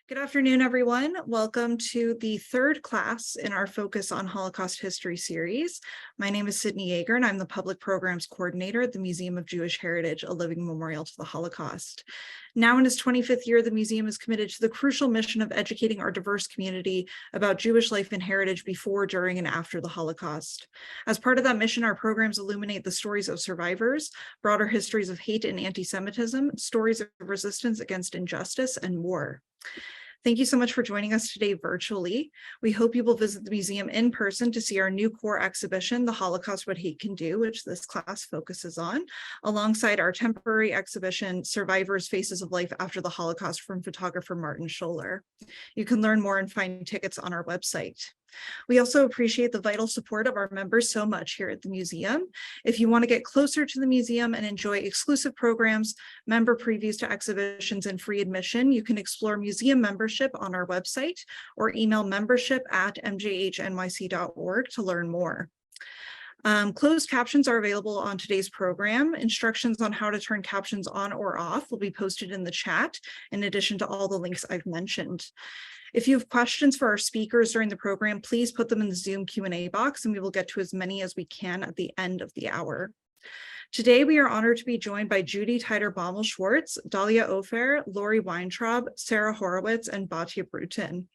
Good afternoon, everyone. Welcome to the third class in our Focus on Holocaust History series. My name is Sydney Yeager, and I'm the Public Programs Coordinator at the Museum of Jewish Heritage, a living memorial to the Holocaust. Now in its 25th year, the museum is committed to the crucial mission of educating our diverse community about Jewish life and heritage before, during, and after the Holocaust. As part of that mission, our programs illuminate the stories of survivors, broader histories of hate and anti-Semitism, stories of resistance against injustice, and more. Thank you so much for joining us today virtually. We hope you will visit the museum in person to see our new core exhibition, The Holocaust, What Hate Can Do, which this class focuses on, alongside our temporary exhibition, Survivors, Faces of Life After the Holocaust from photographer Martin Scholler. You can learn more and find tickets on our website. We also appreciate the vital support of our members so much here at the museum. If you want to get closer to the museum and enjoy exclusive programs, member previews to exhibitions, and free admission, you can explore museum membership on our website or email membership@mjhnyc.org to learn more. Closed captions are available on today's program. Instructions on how to turn captions on or off will be posted in the chat, in addition to all the links I've mentioned. If you have questions for our speakers during the program, please put them in the Zoom Q&A box, and we will get to as many as we can at the end of the hour. Today, we are honored to be joined by Judy Tyter-Baumel-Schwartz, Dalia Ofer, Lori Weintrob, Sara Horowitz, and Batya Brutin.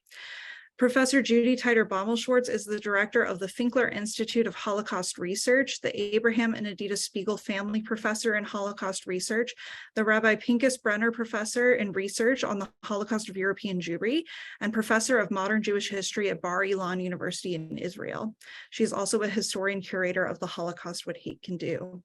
Professor Judy Tyter-Baumel-Schwartz is the director of the Finkler Institute of Holocaust Research, the Abraham and Adita Spiegel Family Professor in Holocaust Research, the Rabbi Pinchas Brenner Professor in Research on the Holocaust of European Jewry, and Professor of Modern Jewish History at Bar Ilan University in Israel. She is also a historian curator of The Holocaust, What Hate Can Do.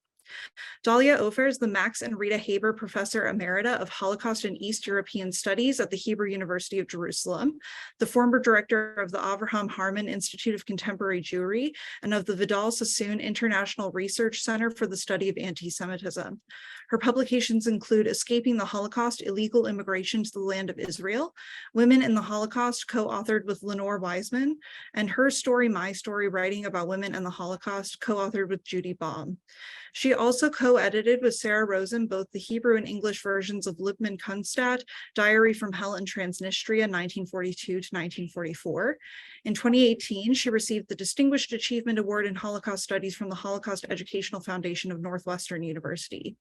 Dalia Ofer is the Max and Rita Haber Professor Emerita of Holocaust and East European Studies at the Hebrew University of Jerusalem, the former director of the Avraham Harman Institute of Contemporary Jewry, and of the Vidal Sassoon International Research Center for the Study of Anti-Semitism. Her publications include Escaping the Holocaust, Illegal Immigration to the Land of Israel, Women in the Holocaust, co-authored with Lenore Wiseman, and Her Story, My Story, Writing About Women and the Holocaust, co-authored with Judy Baum. She also co-edited with Sarah Rosen both the Hebrew and English versions of Liebman Kunstadt, Diary from Hell and Transnistria, 1942 to 1944. In 2018, she received the Distinguished Achievement Award in Holocaust Studies from the Holocaust Educational Foundation of Northwestern University.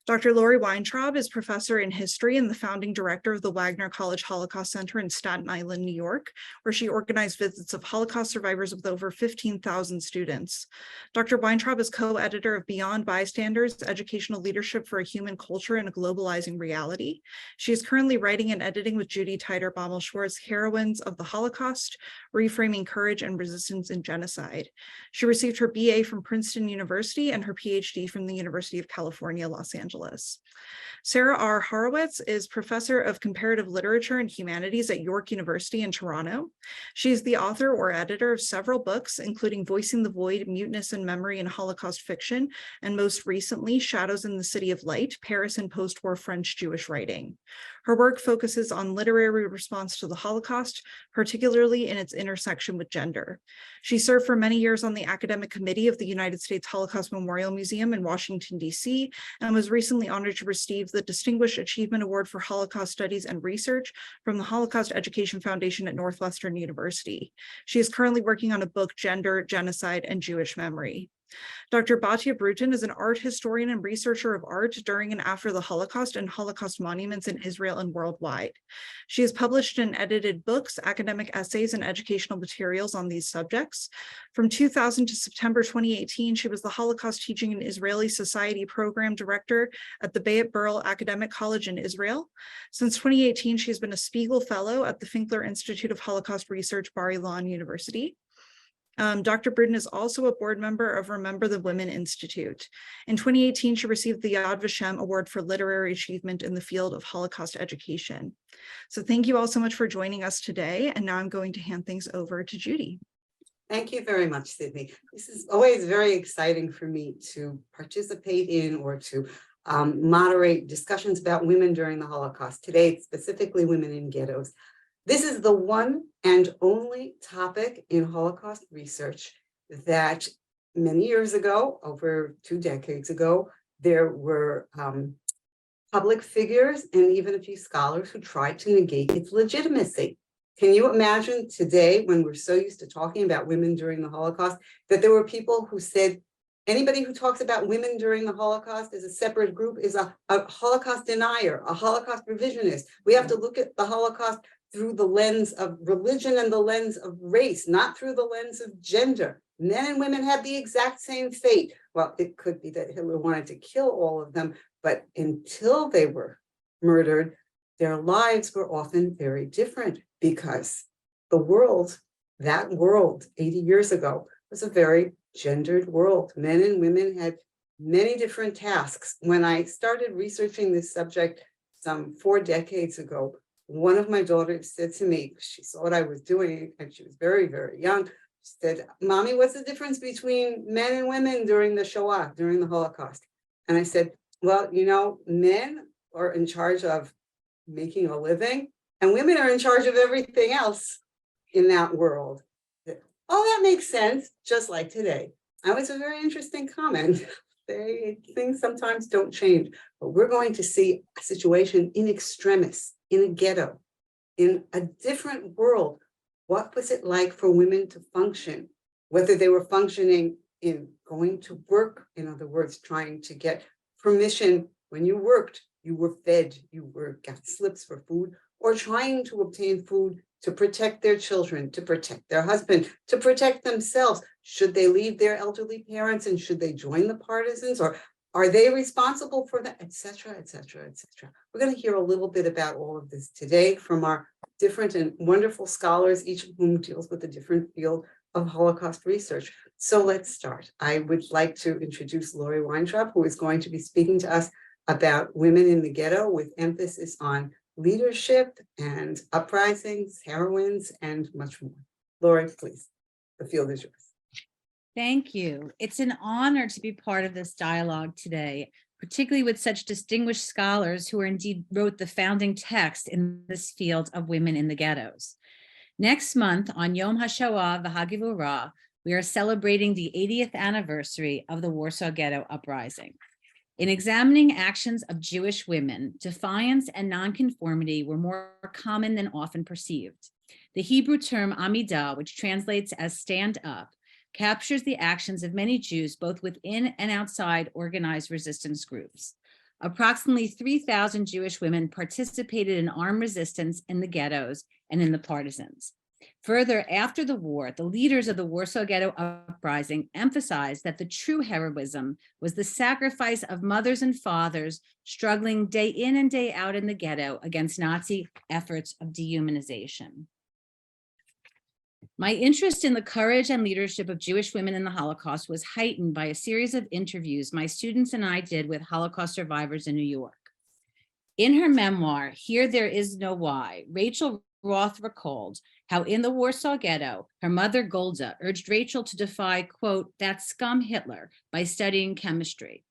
Dr. Lori Weintrob is professor in history and the founding director of the Wagner College Holocaust Center in Staten Island, New York, where she organized visits of Holocaust survivors with over 15,000 students. Dr. Weintrob is co-editor of Beyond Bystanders, Educational Leadership for a Human Culture in a Globalizing Reality. She is currently writing and editing with Judy Tyter-Baumel-Schwartz, Heroines of the Holocaust, Reframing Courage and Resistance in Genocide. She received her BA from Princeton University and her PhD from the University of California, Los Angeles. Sara R. Horowitz is professor of comparative literature and humanities at York University in Toronto. She is the author or editor of several books, including Voicing the Void, Muteness and Memory in Holocaust Fiction, and most recently, Shadows in the City of Light, Paris and Post-War French Jewish Writing. Her work focuses on literary response to the Holocaust, particularly in its intersection with gender. She served for many years on the academic committee of the United States Holocaust Memorial Museum in Washington, D.C., and was recently honored to receive the Distinguished Achievement Award for Holocaust Studies and Research from the Holocaust Education Foundation at Northwestern University. She is currently working on a book, Gender, Genocide, and Jewish Memory. Dr. Batya Brutin is an art historian and researcher of art during and after the Holocaust and Holocaust monuments in Israel and worldwide. She has published and edited books, academic essays, and educational materials on these subjects. From 2000 to September 2018, she was the Holocaust Teaching in Israeli Society Program Director at the Beit Burl Academic College in Israel. Since 2018, she has been a Spiegel Fellow at the Finkler Institute of Holocaust Research, Bar Ilan University. Dr. Brutin is also a board member of Remember the Women Institute. In 2018, she received the Yad Vashem Award for Literary Achievement in the field of Holocaust education. So thank you all so much for joining us today. And now I'm going to hand things over to Judy. Thank you very much, Sydney. This is always very exciting for me to participate in or to moderate discussions about women during the Holocaust. Today, it's specifically women in ghettos. This is the one and only topic in Holocaust research that many years ago, over 2 decades ago, there were public figures and even a few scholars who tried to negate its legitimacy. Can you imagine today, when we're so used to talking about women during the Holocaust, that there were people who said, anybody who talks about women during the Holocaust as a separate group is a Holocaust denier, a Holocaust revisionist. We have to look at the Holocaust through the lens of religion and the lens of race, not through the lens of gender. Men and women had the exact same fate. Well, it could be that Hitler wanted to kill all of them, but until they were murdered, their lives were often very different because the world, that world 80 years ago, was a very gendered world. Men and women had many different tasks. When I started researching this subject some 4 decades ago, one of my daughters said to me, she saw what I was doing, and she was very, very young. She said, "Mommy, what's the difference between men and women during the Shoah, during the Holocaust?" And I said, well, you know, men are in charge of making a living, and women are in charge of everything else in that world. Oh, that makes sense, just like today. That was a very interesting comment. Things sometimes don't change, but we're going to see a situation in extremis, in a ghetto, in a different world. What was it like for women to function, whether they were functioning in going to work, in other words, trying to get permission when you worked, you were fed, got slips for food, or trying to obtain food to protect their children, to protect their husband, to protect themselves. Should they leave their elderly parents and should they join the partisans, or are they responsible for that, et cetera, et cetera, et cetera. We're going to hear a little bit about all of this today from our different and wonderful scholars, each of whom deals with a different field of Holocaust research. So let's start. I would like to introduce Lori Weintrob, who is going to be speaking to us about women in the ghetto with emphasis on leadership and uprisings, heroines, and much more. Lori, please, the field is yours. Thank you. It's an honor to be part of this dialogue today, particularly with such distinguished scholars who indeed wrote the founding text in this field of women in the ghettos. Next month, on Yom HaShoah v'Hagivurah, we are celebrating the 80th anniversary of the Warsaw Ghetto Uprising. In examining actions of Jewish women, defiance and nonconformity were more common than often perceived. The Hebrew term Amidah, which translates as stand up, captures the actions of many Jews both within and outside organized resistance groups. Approximately 3,000 Jewish women participated in armed resistance in the ghettos and in the partisans. Further, after the war, the leaders of the Warsaw Ghetto Uprising emphasized that the true heroism was the sacrifice of mothers and fathers struggling day in and day out in the ghetto against Nazi efforts of dehumanization. My interest in the courage and leadership of Jewish women in the Holocaust was heightened by a series of interviews my students and I did with Holocaust survivors in New York. In her memoir, Here There Is No Why, Rachel Roth recalled how in the Warsaw Ghetto, her mother Golda urged Rachel to defy, quote, that scum Hitler by studying chemistry.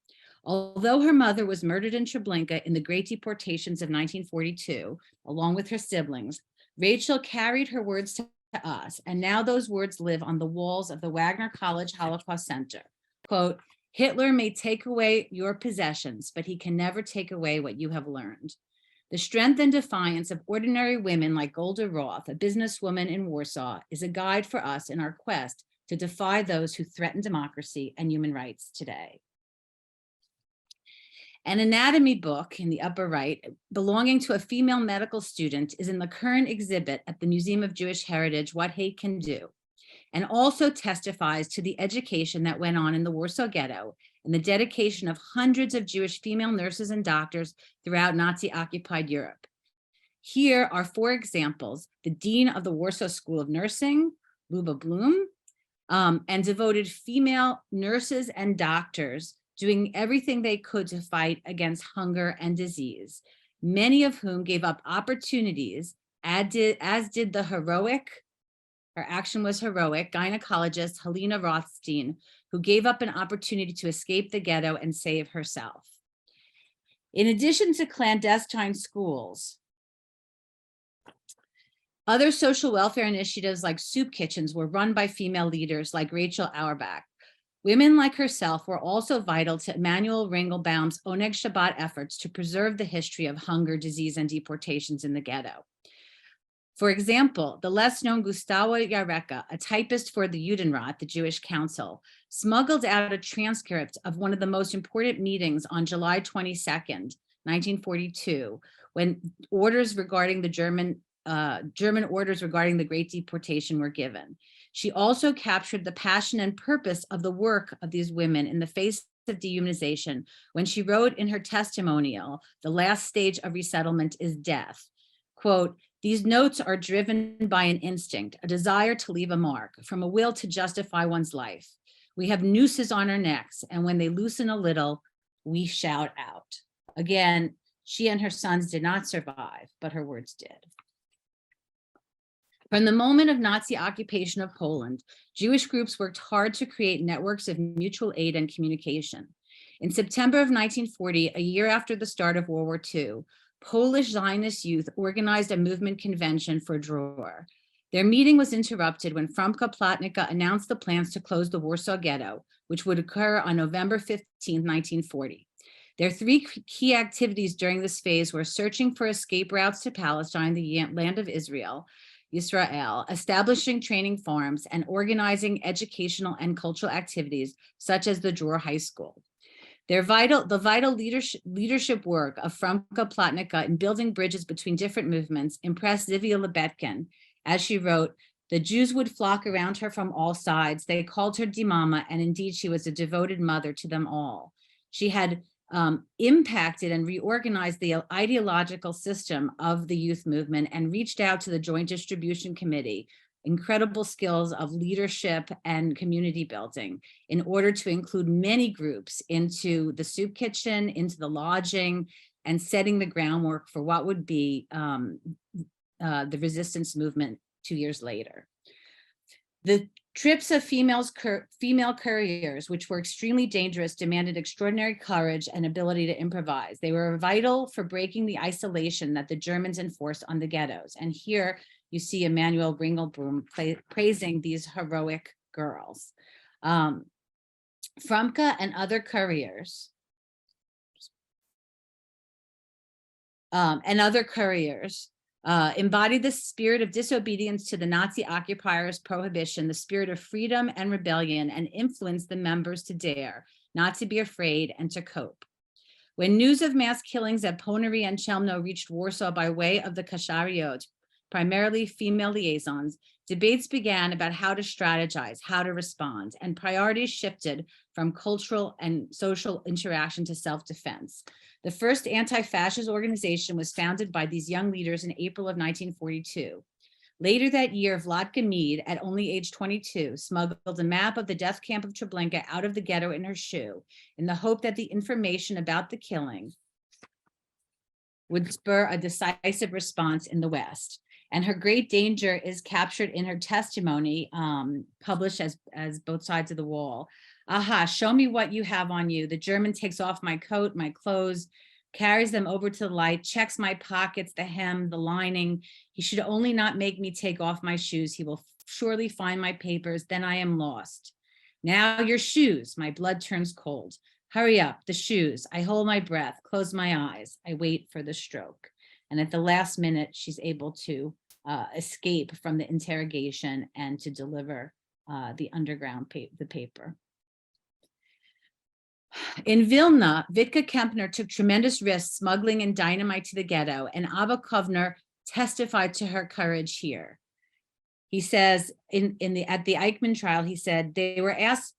Although her mother was murdered in Treblinka in the Great Deportations of 1942, along with her siblings, Rachel carried her words to us, and now those words live on the walls of the Wagner College Holocaust Center. Quote, Hitler may take away your possessions, but he can never take away what you have learned. The strength and defiance of ordinary women like Golda Roth, a businesswoman in Warsaw, is a guide for us in our quest to defy those who threaten democracy and human rights today. An anatomy book in the upper right belonging to a female medical student is in the current exhibit at the Museum of Jewish Heritage, What Hate Can Do, and also testifies to the education that went on in the Warsaw Ghetto and the dedication of hundreds of Jewish female nurses and doctors throughout Nazi-occupied Europe. Here are 4 examples: the dean of the Warsaw School of Nursing, Luba Blum, and devoted female nurses and doctors doing everything they could to fight against hunger and disease, many of whom gave up opportunities, as did the heroic, her action was heroic, gynecologist Helena Rothstein, who gave up an opportunity to escape the ghetto and save herself. In addition to clandestine schools, other social welfare initiatives like soup kitchens were run by female leaders like Rachel Auerbach, Women like herself were also vital to Emanuel Ringelbaum's Oneg Shabbat efforts to preserve the history of hunger, disease, and deportations in the ghetto. For example, the less-known Gustavo Yareka, a typist for the Judenrat, the Jewish Council, smuggled out a transcript of one of the most important meetings on July 22nd, 1942, when orders regarding the German orders regarding the Great Deportation were given. She also captured the passion and purpose of the work of these women in the face of dehumanization when she wrote in her testimonial, "The last stage of resettlement is death." Quote, "These notes are driven by an instinct, a desire to leave a mark, from a will to justify one's life. We have nooses on our necks, and when they loosen a little, we shout out." Again, she and her sons did not survive, but her words did. From the moment of Nazi occupation of Poland, Jewish groups worked hard to create networks of mutual aid and communication. In September of 1940, a year after the start of World War II, Polish Zionist youth organized a movement convention for Dror. Their meeting was interrupted when Fromka Plotnica announced the plans to close the Warsaw Ghetto, which would occur on November 15, 1940. Their three key activities during this phase were searching for escape routes to Palestine, the land of Israel, establishing training farms, and organizing educational and cultural activities such as the Dror High School. The vital leadership work of Fromka Plotnica in building bridges between different movements impressed Zivia Lebetkin. As she wrote, "The Jews would flock around her from all sides. They called her Die Mama, and indeed she was a devoted mother to them all." She had impacted and reorganized the ideological system of the youth movement and reached out to the Joint Distribution Committee, incredible skills of leadership and community building, in order to include many groups into the soup kitchen, into the lodging, and setting the groundwork for what would be the resistance movement 2 years later. The trips of female couriers, which were extremely dangerous, demanded extraordinary courage and ability to improvise. They were vital for breaking the isolation that the Germans enforced on the ghettos. And here you see Emanuel Ringelbaum praising these heroic girls. Fromka and other couriers embodied the spirit of disobedience to the Nazi occupiers' prohibition, the spirit of freedom and rebellion, and influenced the members to dare, not to be afraid, and to cope. When news of mass killings at Ponary and Chelmno reached Warsaw by way of the Kashariot, primarily female liaisons, debates began about how to strategize, how to respond, and priorities shifted from cultural and social interaction to self-defense. The first anti-fascist organization was founded by these young leaders in April of 1942. Later that year, Vladka Mead, at only age 22, smuggled a map of the death camp of Treblinka out of the ghetto in her shoe, in the hope that the information about the killing would spur a decisive response in the West. And her great danger is captured in her testimony, published as Both Sides of the Wall. "Aha, show me what you have on you." The German takes off my coat, my clothes, carries them over to the light, checks my pockets, the hem, the lining. "He should only not make me take off my shoes. He will surely find my papers. Then I am lost. Now your shoes." My blood turns cold. "Hurry up, the shoes." I hold my breath, close my eyes. I wait for the stroke. And at the last minute, she's able to escape from the interrogation and to deliver the underground the paper. In Vilna, Vitka Kempner took tremendous risks smuggling in dynamite to the ghetto, and Abba Kovner testified to her courage here. He says at the Eichmann trial, he said, they were asked,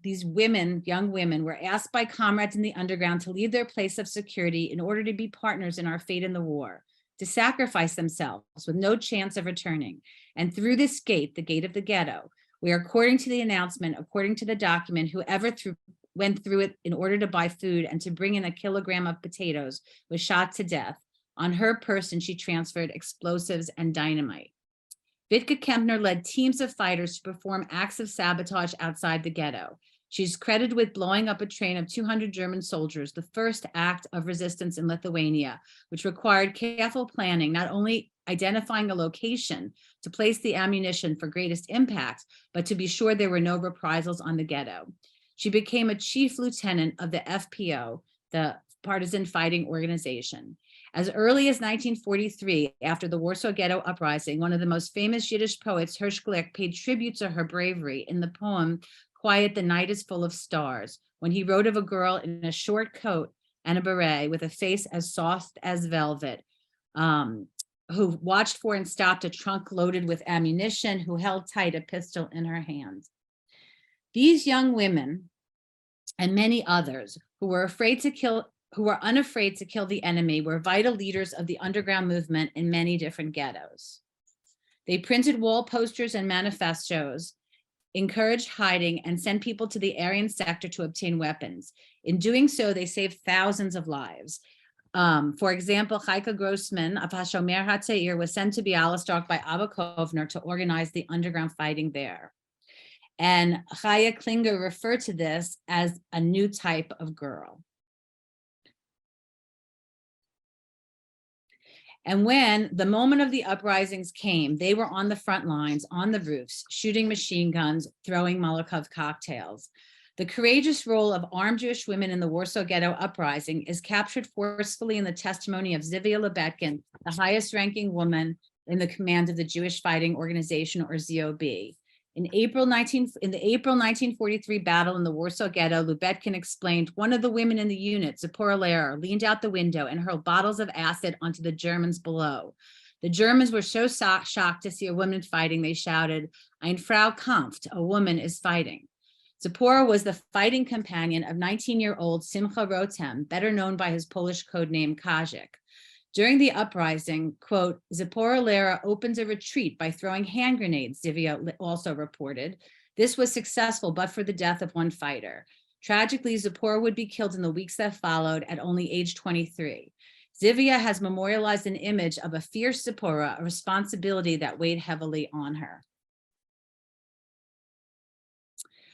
these women, young women, were asked by comrades in the underground to leave their place of security in order to be partners in our fate in the war, to sacrifice themselves with no chance of returning. And through this gate, the gate of the ghetto, where according to the announcement, according to the document, whoever went through it in order to buy food and to bring in a kilogram of potatoes was shot to death. On her person, she transferred explosives and dynamite. Vitka Kempner led teams of fighters to perform acts of sabotage outside the ghetto. She's credited with blowing up a train of 200 German soldiers, the first act of resistance in Lithuania, which required careful planning, not only identifying a location to place the ammunition for greatest impact, but to be sure there were no reprisals on the ghetto. She became a chief lieutenant of the FPO, the Partisan Fighting Organization. As early as 1943, after the Warsaw Ghetto Uprising, one of the most famous Yiddish poets, Hirsch Glick, paid tribute to her bravery in the poem, Quiet the Night is Full of Stars, when he wrote of a girl in a short coat and a beret with a face as soft as velvet, who watched for and stopped a trunk loaded with ammunition, who held tight a pistol in her hand. These young women and many others who were unafraid to kill the enemy were vital leaders of the underground movement in many different ghettos. They printed wall posters and manifestos, encouraged hiding, and sent people to the Aryan sector to obtain weapons. In doing so, they saved thousands of lives. For example, Chaika Grossman of Hashomer HaTzair was sent to Bialystok by Abba Kovner to organize the underground fighting there. And Chaya Klinger referred to this as a new type of girl. And when the moment of the uprisings came, they were on the front lines, on the roofs, shooting machine guns, throwing Molotov cocktails. The courageous role of armed Jewish women in the Warsaw Ghetto Uprising is captured forcefully in the testimony of Zivia Lebetkin, the highest ranking woman in the command of the Jewish Fighting Organization, or ZOB. In the April 1943 battle in the Warsaw Ghetto, Lubetkin explained, one of the women in the unit, Zipporah Lehrer, leaned out the window and hurled bottles of acid onto the Germans below. The Germans were so shocked to see a woman fighting, they shouted, Eine Frau kämpft, a woman is fighting. Zipporah was the fighting companion of 19-year-old Simcha Rotem, better known by his Polish codename Kazik. During the uprising, quote, Zipporah Lehrer opens a retreat by throwing hand grenades, Zivia also reported. This was successful, but for the death of one fighter. Tragically, Zipporah would be killed in the weeks that followed at only age 23. Zivia has memorialized an image of a fierce Zipporah, a responsibility that weighed heavily on her.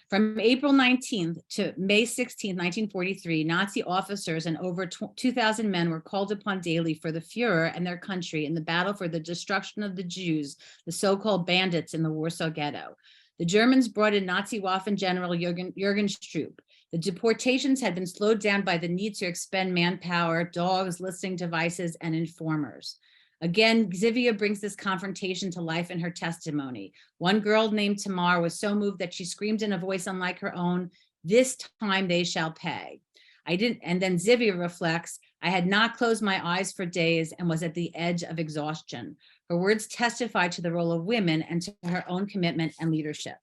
From April 19th to May 16th, 1943, Nazi officers and over 2,000 men were called upon daily for the Fuhrer and their country in the battle for the destruction of the Jews, the so-called bandits in the Warsaw Ghetto. The Germans brought in Nazi Waffen General Jürgen Stroop. The deportations had been slowed down by the need to expend manpower, dogs, listening devices, and informers. Again, Zivia brings this confrontation to life in her testimony. One girl named Tamar was so moved that she screamed in a voice unlike her own, "This time they shall pay." And then Zivia reflects, I had not closed my eyes for days and was at the edge of exhaustion. Her words testify to the role of women and to her own commitment and leadership.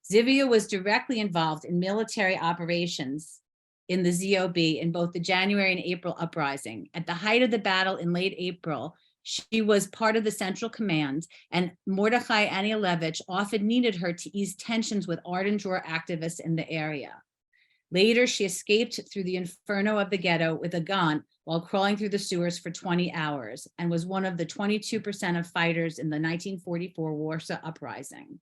Zivia was directly involved in military operations in the ZOB in both the January and April uprising. At the height of the battle in late April, she was part of the Central Command, and Mordechai Anielewicz often needed her to ease tensions with ardent Dror activists in the area. Later, she escaped through the inferno of the ghetto with a gun while crawling through the sewers for 20 hours and was one of the 22% of fighters in the 1944 Warsaw Uprising.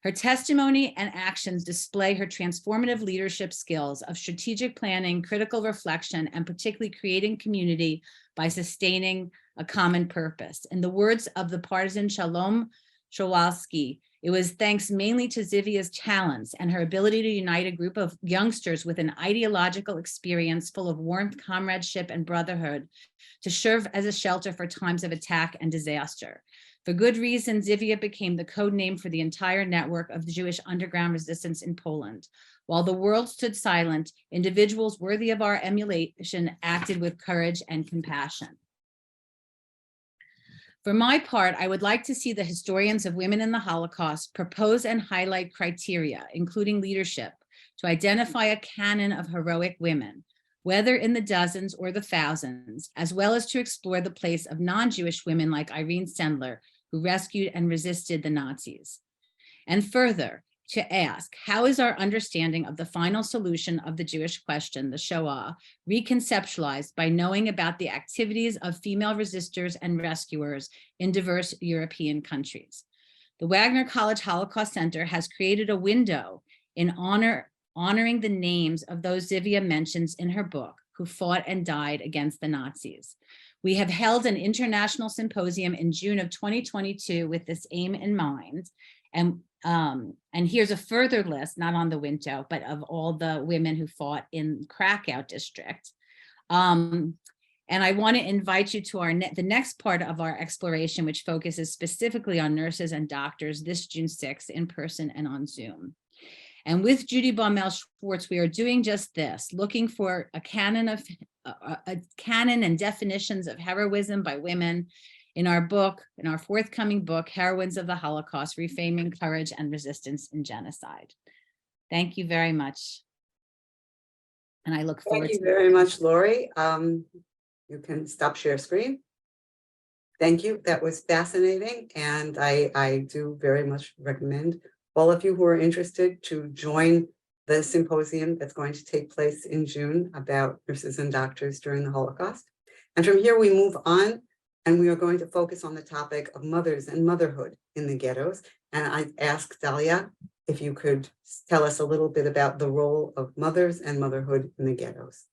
Her testimony and actions display her transformative leadership skills of strategic planning, critical reflection, and particularly creating community by sustaining a common purpose. In the words of the partisan Shalom Shawalski, it was thanks mainly to Zivia's talents and her ability to unite a group of youngsters with an ideological experience full of warmth, comradeship, and brotherhood to serve as a shelter for times of attack and disaster. For good reason, Zivia became the code name for the entire network of the Jewish underground resistance in Poland. While the world stood silent, individuals worthy of our emulation acted with courage and compassion. For my part, I would like to see the historians of women in the Holocaust propose and highlight criteria, including leadership, to identify a canon of heroic women, whether in the dozens or the thousands, as well as to explore the place of non-Jewish women like Irene Sendler, who rescued and resisted the Nazis. And further, to ask, how is our understanding of the final solution of the Jewish question, the Shoah, reconceptualized by knowing about the activities of female resistors and rescuers in diverse European countries? The Wagner College Holocaust Center has created a window in honoring the names of those Zivia mentions in her book, who fought and died against the Nazis. We have held an international symposium in June of 2022 with this aim in mind. And here's a further list, not on the window, but of all the women who fought in Krakow district. And I want to invite you to the next part of our exploration, which focuses specifically on nurses and doctors this June 6th in person and on Zoom. And with Judy Baumel-Schwartz, we are doing just this, looking for a canon and definitions of heroism by women in our forthcoming book, Heroines of the Holocaust, Reframing Courage and Resistance in Genocide. Thank you very much. And I look forward to Thank you very much, Lori. You can stop share screen. Thank you. That was fascinating. And I do very much recommend all of you who are interested to join the symposium that's going to take place in June about nurses and doctors during the Holocaust. And from here we move on, and we are going to focus on the topic of mothers and motherhood in the ghettos. And I asked Dalia if you could tell us a little bit about the role of mothers and motherhood in the ghettos.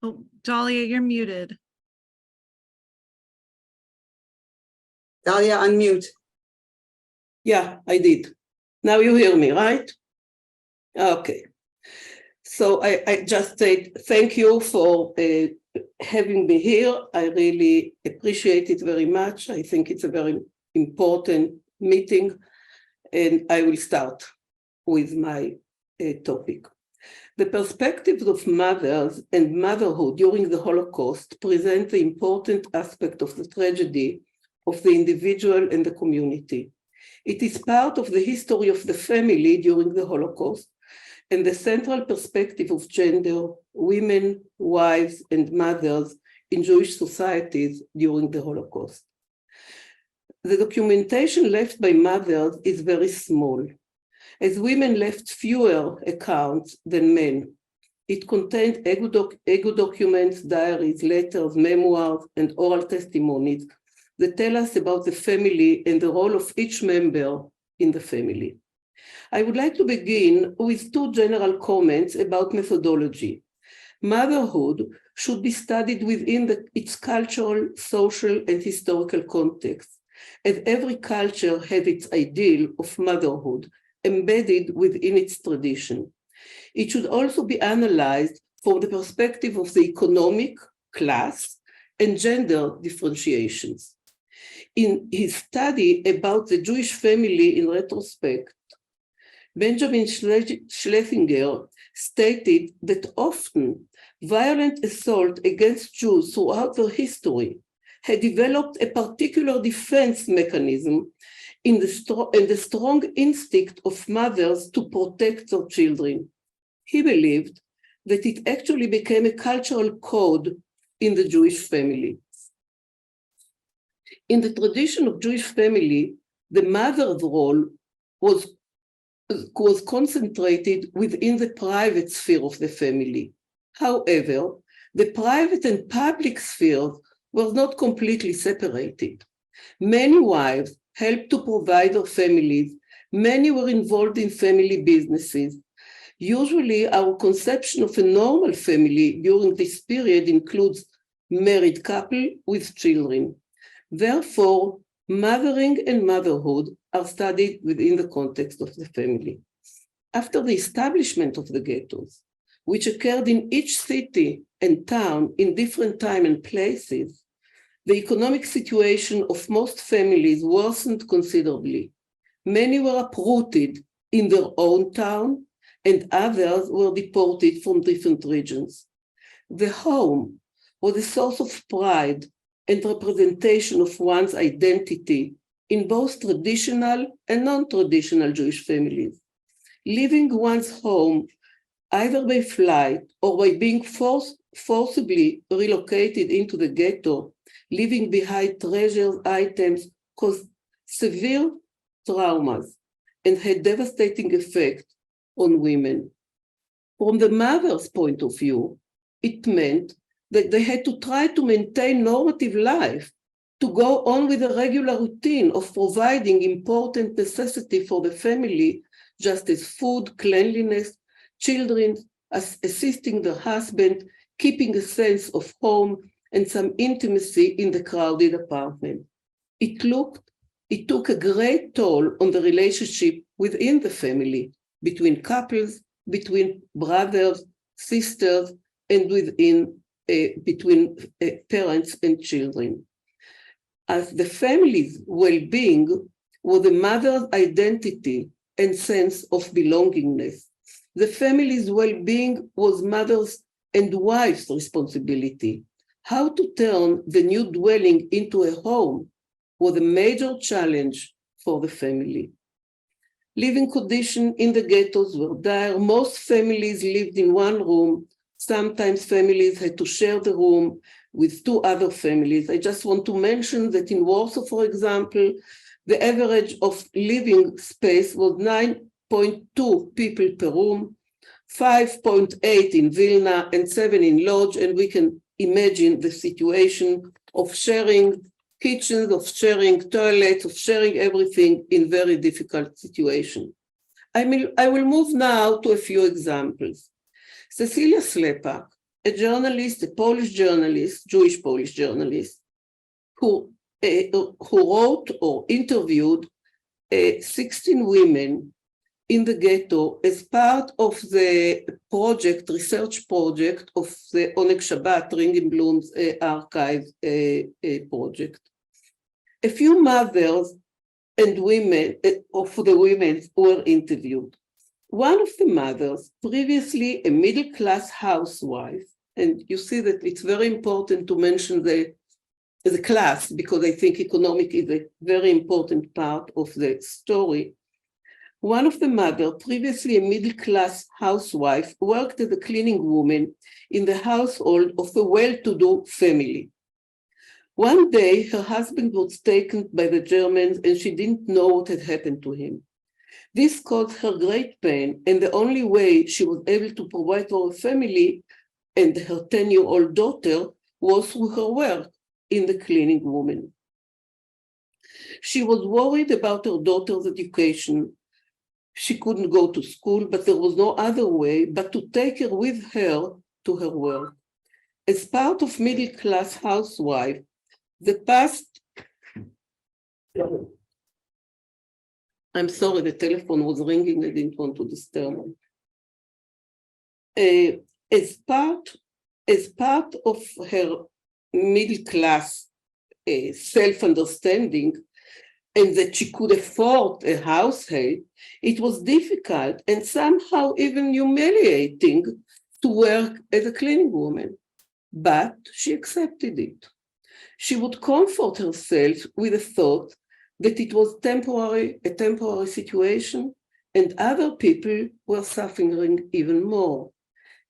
Oh, Dalia, you're muted. Dalia, unmute. Yeah, I did. Now you hear me, right? Okay. So I just say thank you for having me here. I really appreciate it very much. I think it's a very important meeting, and I will start with my topic. The perspectives of mothers and motherhood during the Holocaust present the important aspect of the tragedy of the individual and the community. It is part of the history of the family during the Holocaust and the central perspective of gender, women, wives, and mothers in Jewish societies during the Holocaust. The documentation left by mothers is very small, as women left fewer accounts than men. It contained ego documents, diaries, letters, memoirs, and oral testimonies that tell us about the family and the role of each member in the family. I would like to begin with two general comments about methodology. Motherhood should be studied within its cultural, social, and historical context, as every culture has its ideal of motherhood embedded within its tradition. It should also be analyzed from the perspective of the economic, class, and gender differentiations. In his study about the Jewish family in retrospect, Benjamin Schlesinger stated that often violent assault against Jews throughout their history had developed a particular defense mechanism in the strong instinct of mothers to protect their children. He believed that it actually became a cultural code in the Jewish family. In the tradition of Jewish family, the mother's role was concentrated within the private sphere of the family. However, the private and public spheres were not completely separated. Many wives helped to provide their families. Many were involved in family businesses. Usually, our conception of a normal family during this period includes married couple with children. Therefore, mothering and motherhood are studied within the context of the family. After the establishment of the ghettos, which occurred in each city and town in different time and places, the economic situation of most families worsened considerably. Many were uprooted in their own town, and others were deported from different regions. The home was a source of pride and representation of one's identity in both traditional and non-traditional Jewish families. Leaving one's home, either by flight or by being forcibly relocated into the ghetto, leaving behind treasured items, caused severe traumas and had devastating effect on women. From the mother's point of view, it meant that they had to try to maintain normative life, to go on with a regular routine of providing important necessity for the family, just as food, cleanliness, children, assisting the husband, keeping a sense of home, and some intimacy in the crowded apartment. It took a great toll on the relationship within the family, between couples, between brothers, sisters, and between parents and children. As the family's well-being was the mother's identity and sense of belongingness. The family's well-being was mother's and wife's responsibility. How to turn the new dwelling into a home was a major challenge for the family. Living conditions in the ghettos were dire. Most families lived in one room. Sometimes families had to share the room with two other families. I just want to mention that in Warsaw, for example, the average of living space was 9.2 people per room, 5.8 in Vilna, and 7 in Lodz, and we can imagine the situation of sharing kitchens, of sharing toilets, of sharing everything in very difficult situation. I will move now to a few examples. Cecilia Slepak, a journalist, a Polish journalist, Jewish Polish journalist, who wrote or interviewed 16 women in the ghetto as part of the research project of the Oneg Shabbat, Ringenblum's archive project. A few mothers and women of the women were interviewed. One of the mothers, previously a middle-class housewife, and you see that it's very important to mention the class, because I think economic is a very important part of the story. One of the mothers, previously a middle-class housewife, worked as a cleaning woman in the household of a well-to-do family. One day, her husband was taken by the Germans and she didn't know what had happened to him. This caused her great pain, and the only way she was able to provide for her family and her 10-year-old daughter was through her work in the cleaning woman. She was worried about her daughter's education. She couldn't go to school, but there was no other way but to take her with her to her work. As part of middle-class housewife, I'm sorry, the telephone was ringing, I didn't want to disturb her. As part of her middle-class self-understanding, and that she could afford a household, it was difficult and somehow even humiliating to work as a cleaning woman. But she accepted it. She would comfort herself with the thought that it was a temporary situation, and other people were suffering even more,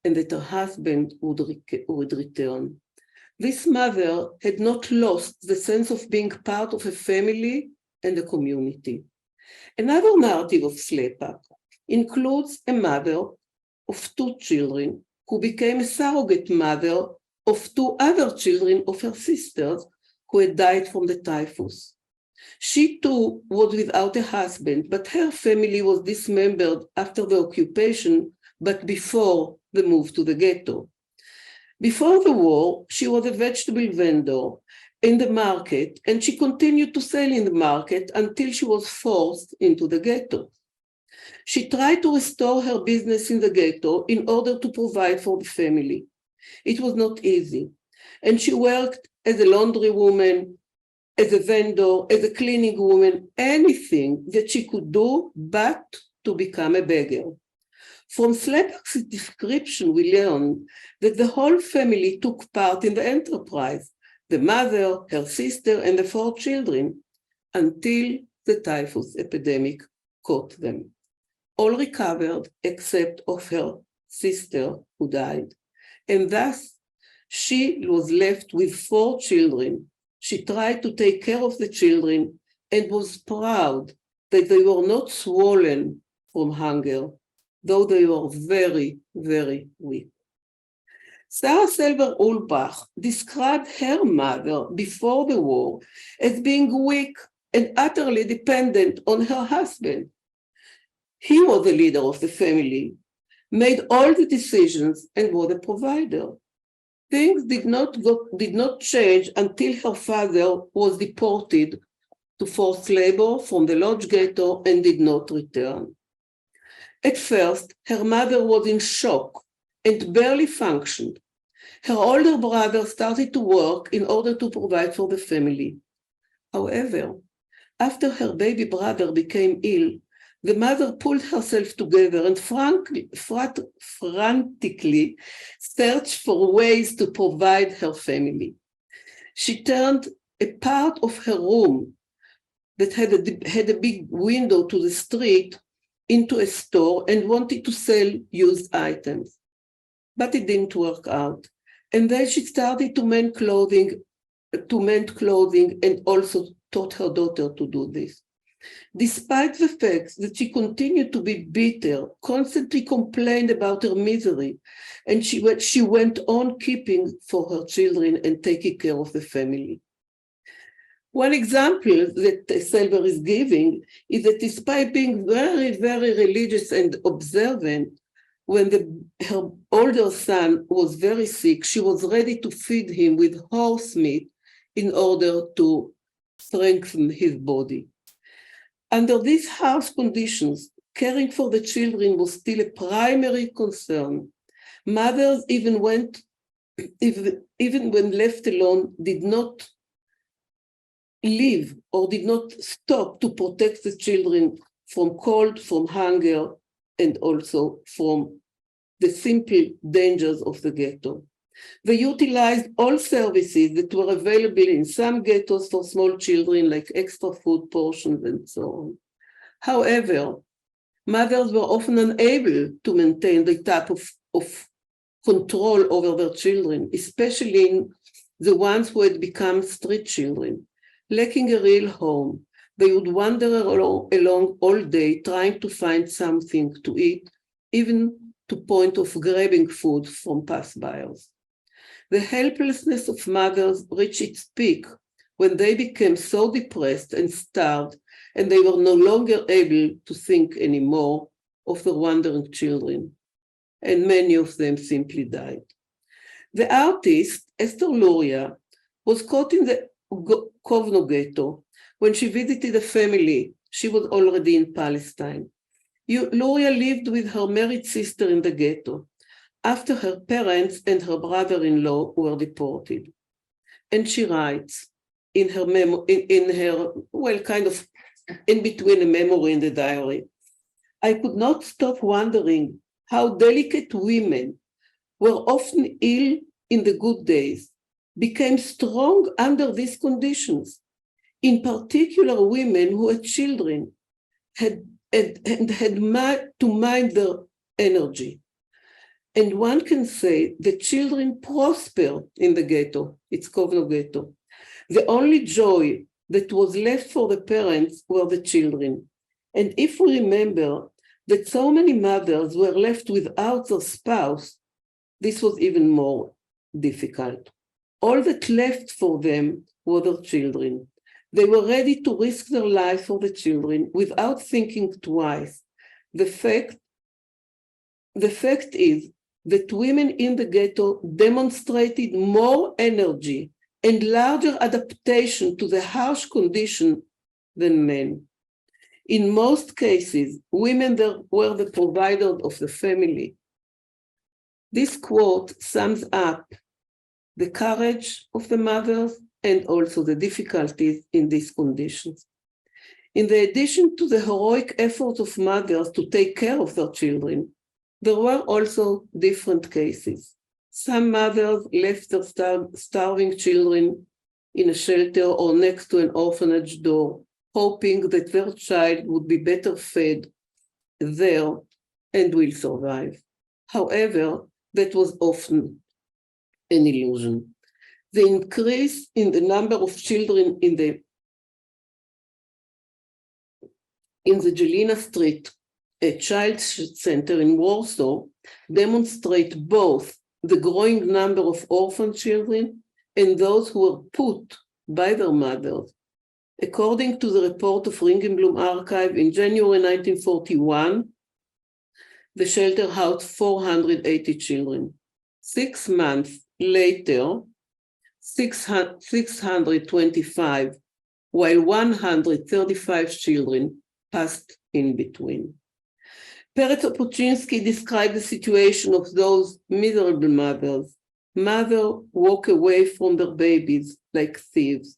and that her husband would return. This mother had not lost the sense of being part of a family and a community. Another narrative of Slepak includes a mother of 2 children who became a surrogate mother of 2 other children of her sisters who had died from the typhus. She too was without a husband, but her family was dismembered after the occupation, but before the move to the ghetto. Before the war, she was a vegetable vendor in the market, and she continued to sell in the market until she was forced into the ghetto. She tried to restore her business in the ghetto in order to provide for the family. It was not easy, and she worked as a laundry woman, as a vendor, as a cleaning woman, anything that she could do but to become a beggar. From Slepak's description, we learn that the whole family took part in the enterprise, the mother, her sister, and the 4 children, until the typhus epidemic caught them. All recovered except of her sister who died. And thus, she was left with 4 children. She tried to take care of the children and was proud that they were not swollen from hunger, though they were very, very weak. Sarah Selber-Ulbach described her mother before the war as being weak and utterly dependent on her husband. He was the leader of the family, made all the decisions, and was a provider. Things did not change until her father was deported to forced labor from the Lodz ghetto and did not return. At first, her mother was in shock and barely functioned. Her older brother started to work in order to provide for the family. However, after her baby brother became ill, the mother pulled herself together and frantically searched for ways to provide her family. She turned a part of her room that had a big window to the street into a store and wanted to sell used items. But it didn't work out. And then she started to mend clothing and also taught her daughter to do this. Despite the fact that she continued to be bitter, constantly complained about her misery, and she went on keeping for her children and taking care of the family. One example that Selber is giving is that despite being very, very religious and observant, when her older son was very sick, she was ready to feed him with horse meat in order to strengthen his body. Under these harsh conditions, caring for the children was still a primary concern. Mothers, even when left alone, did not leave or did not stop to protect the children from cold, from hunger, and also from the simple dangers of the ghetto. They utilized all services that were available in some ghettos for small children, like extra food portions and so on. However, mothers were often unable to maintain the type of control over their children, especially in the ones who had become street children. Lacking a real home, they would wander along all day trying to find something to eat, even to point of grabbing food from passers-by. The helplessness of mothers reached its peak when they became so depressed and starved, and they were no longer able to think anymore of their wandering children, and many of them simply died. The artist, Esther Luria, was caught in the Kovno ghetto when she visited a family. She was already in Palestine. Luria lived with her married sister in the ghetto after her parents and her brother-in-law were deported. And she writes in her kind of in between a memory and a diary, I could not stop wondering how delicate women were often ill in the good days, became strong under these conditions. In particular, women who had children had to mind their energy. And one can say that children prosper in the ghetto, it's Kovno ghetto. The only joy that was left for the parents were the children. And if we remember that so many mothers were left without their spouse, this was even more difficult. All that left for them were their children. They were ready to risk their life for the children without thinking twice. The fact is that women in the ghetto demonstrated more energy and larger adaptation to the harsh condition than men. In most cases, women were the providers of the family. This quote sums up the courage of the mothers and also the difficulties in these conditions. In addition to the heroic efforts of mothers to take care of their children, there were also different cases. Some mothers left their starving children in a shelter or next to an orphanage door, hoping that their child would be better fed there and will survive. However, that was often an illusion. The increase in the number of children in the Jelena Street, a child center in Warsaw, demonstrate both the growing number of orphan children and those who were put by their mothers. According to the report of Ringenblum Archive in January 1941, the shelter housed 480 children. 6 months later, 625, while 135 children passed in between. Peretz Opochinsky described the situation of those miserable mothers. Mothers walk away from their babies like thieves.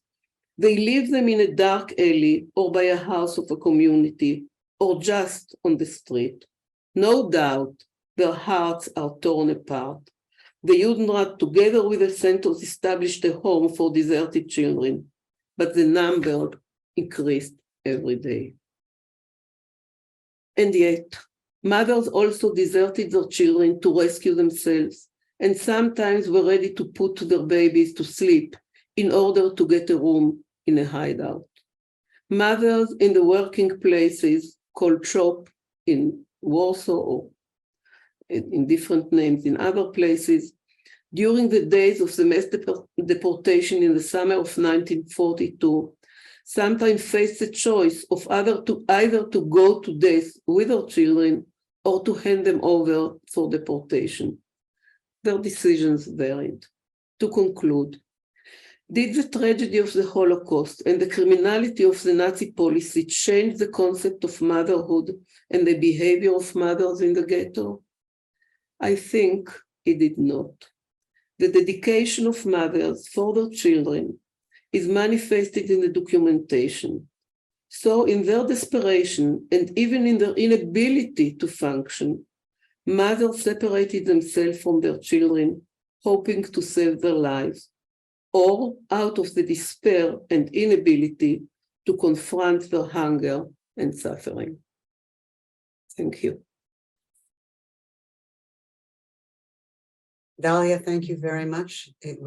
They leave them in a dark alley or by a house of a community or just on the street. No doubt, their hearts are torn apart. The Judenrat, together with the centers, established a home for deserted children, but the number increased every day. And yet, mothers also deserted their children to rescue themselves, and sometimes were ready to put their babies to sleep in order to get a room in a hideout. Mothers in the working places called shop in Warsaw or in different names in other places, during the days of the mass deportation in the summer of 1942, sometimes faced the choice of either to go to death with their children or to hand them over for deportation. Their decisions varied. To conclude, did the tragedy of the Holocaust and the criminality of the Nazi policy change the concept of motherhood and the behavior of mothers in the ghetto? I think it did not. The dedication of mothers for their children is manifested in the documentation. So in their desperation and even in their inability to function, mothers separated themselves from their children, hoping to save their lives, or out of the despair and inability to confront their hunger and suffering. Thank you. Dalia, thank you very much. It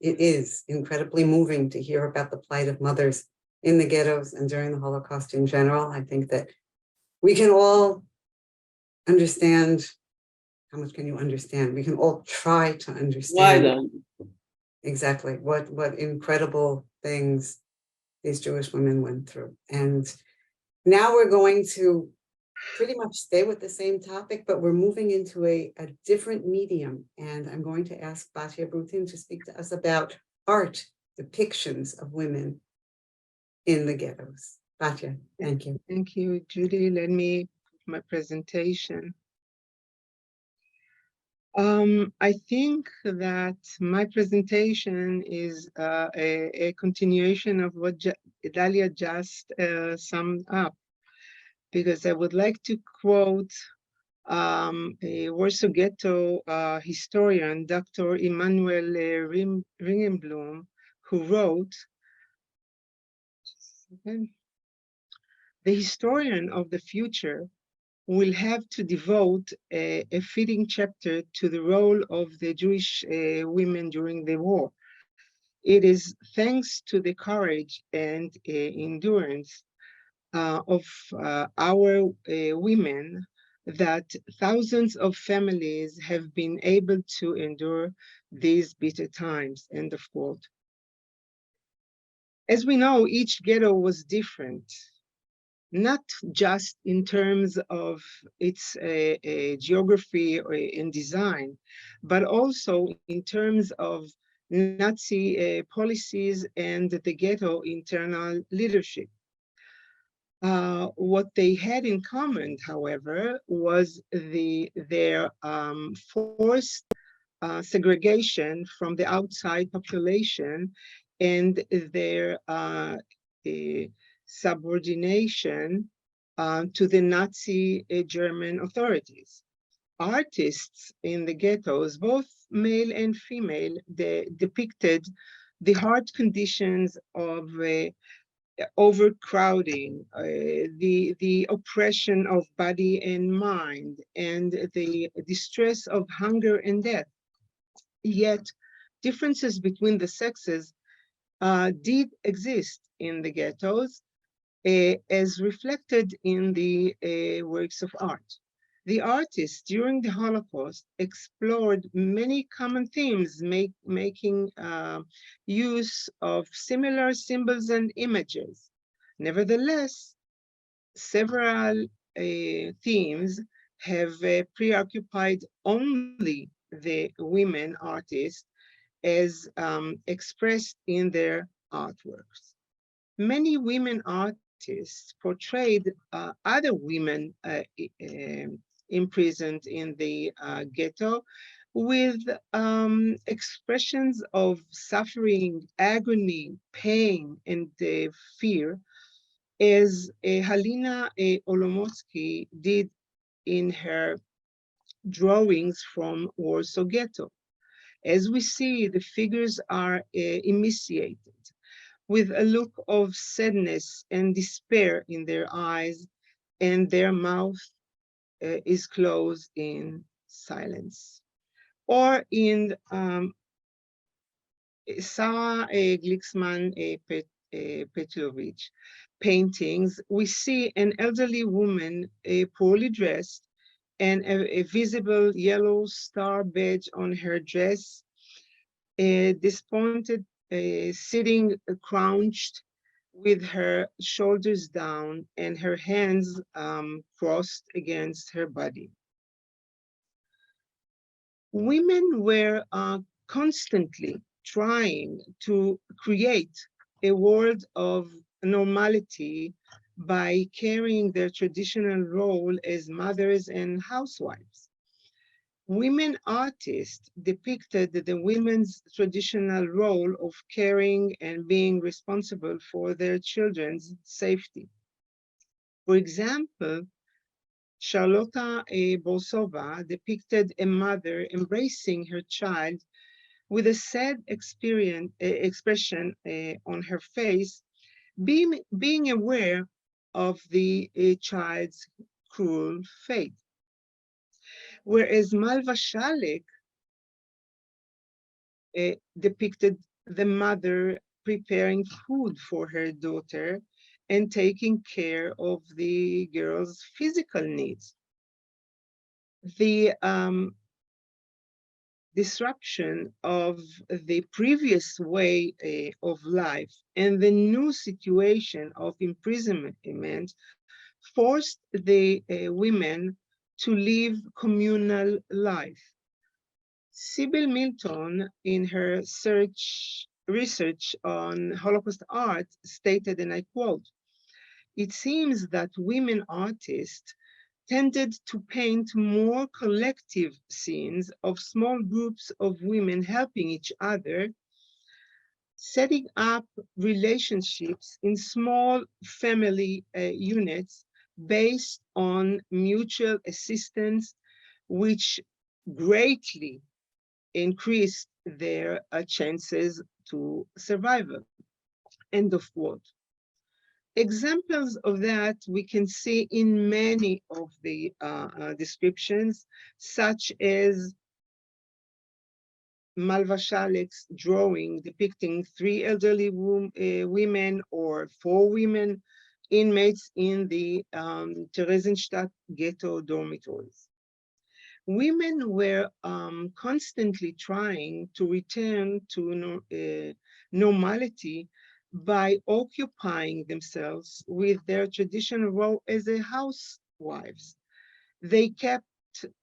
is incredibly moving to hear about the plight of mothers in the ghettos and during the Holocaust in general. I think that we can all understand. How much can you understand? We can all try to understand exactly what incredible things these Jewish women went through. And now we're going to pretty much stay with the same topic, but we're moving into a different medium. And I'm going to ask Batya Brutin to speak to us about art depictions of women in the ghettos. Batya, thank you. Thank you, Judy. Let me my presentation. I think that my presentation is a continuation of what Dalia just summed up, because I would like to quote a Warsaw Ghetto historian, Dr. Emanuel Ringenblum, who wrote, the historian of the future will have to devote a fitting chapter to the role of the Jewish women during the war. It is thanks to the courage and endurance of our women that thousands of families have been able to endure these bitter times, end of quote. As we know, each ghetto was different, not just in terms of its geography and design, but also in terms of Nazi policies and the ghetto internal leadership. What they had in common, however, was their forced segregation from the outside population and their subordination to the Nazi German authorities. Artists in the ghettos, both male and female, they depicted the hard conditions of overcrowding, the oppression of body and mind, and the distress of hunger and death. Yet, differences between the sexes did exist in the ghettos, as reflected in the works of art. The artists during the Holocaust explored many common themes, making use of similar symbols and images. Nevertheless, several themes have preoccupied only the women artists as expressed in their artworks. Many women artists portrayed other women imprisoned in the ghetto with expressions of suffering, agony, pain, and fear, as Halina Olomotsky did in her drawings from Warsaw Ghetto. As we see, the figures are emaciated, with a look of sadness and despair in their eyes, and their mouth is closed in silence. Or in Sara Petlovich paintings, we see an elderly woman, poorly dressed, and a visible yellow star badge on her dress, disappointed, sitting crouched with her shoulders down and her hands crossed against her body. Women were constantly trying to create a world of normality by carrying their traditional role as mothers and housewives. Women artists depicted the women's traditional role of caring and being responsible for their children's safety. For example, Charlotta Borsova depicted a mother embracing her child with a sad expression on her face, being aware of the child's cruel fate. Whereas Malva Shalek depicted the mother preparing food for her daughter and taking care of the girl's physical needs. The disruption of the previous way of life and the new situation of imprisonment forced the women to live communal life. Sybil Milton, in her research on Holocaust art, stated, and I quote, "It seems that women artists tended to paint more collective scenes of small groups of women helping each other, setting up relationships in small family units based on mutual assistance, which greatly increased their chances to survival." End of quote. Examples of that we can see in many of the descriptions, such as Malva Shalek's drawing depicting 3 elderly women or 4 women inmates in the Theresienstadt ghetto dormitories. Women were constantly trying to return to normality by occupying themselves with their traditional role as housewives. They kept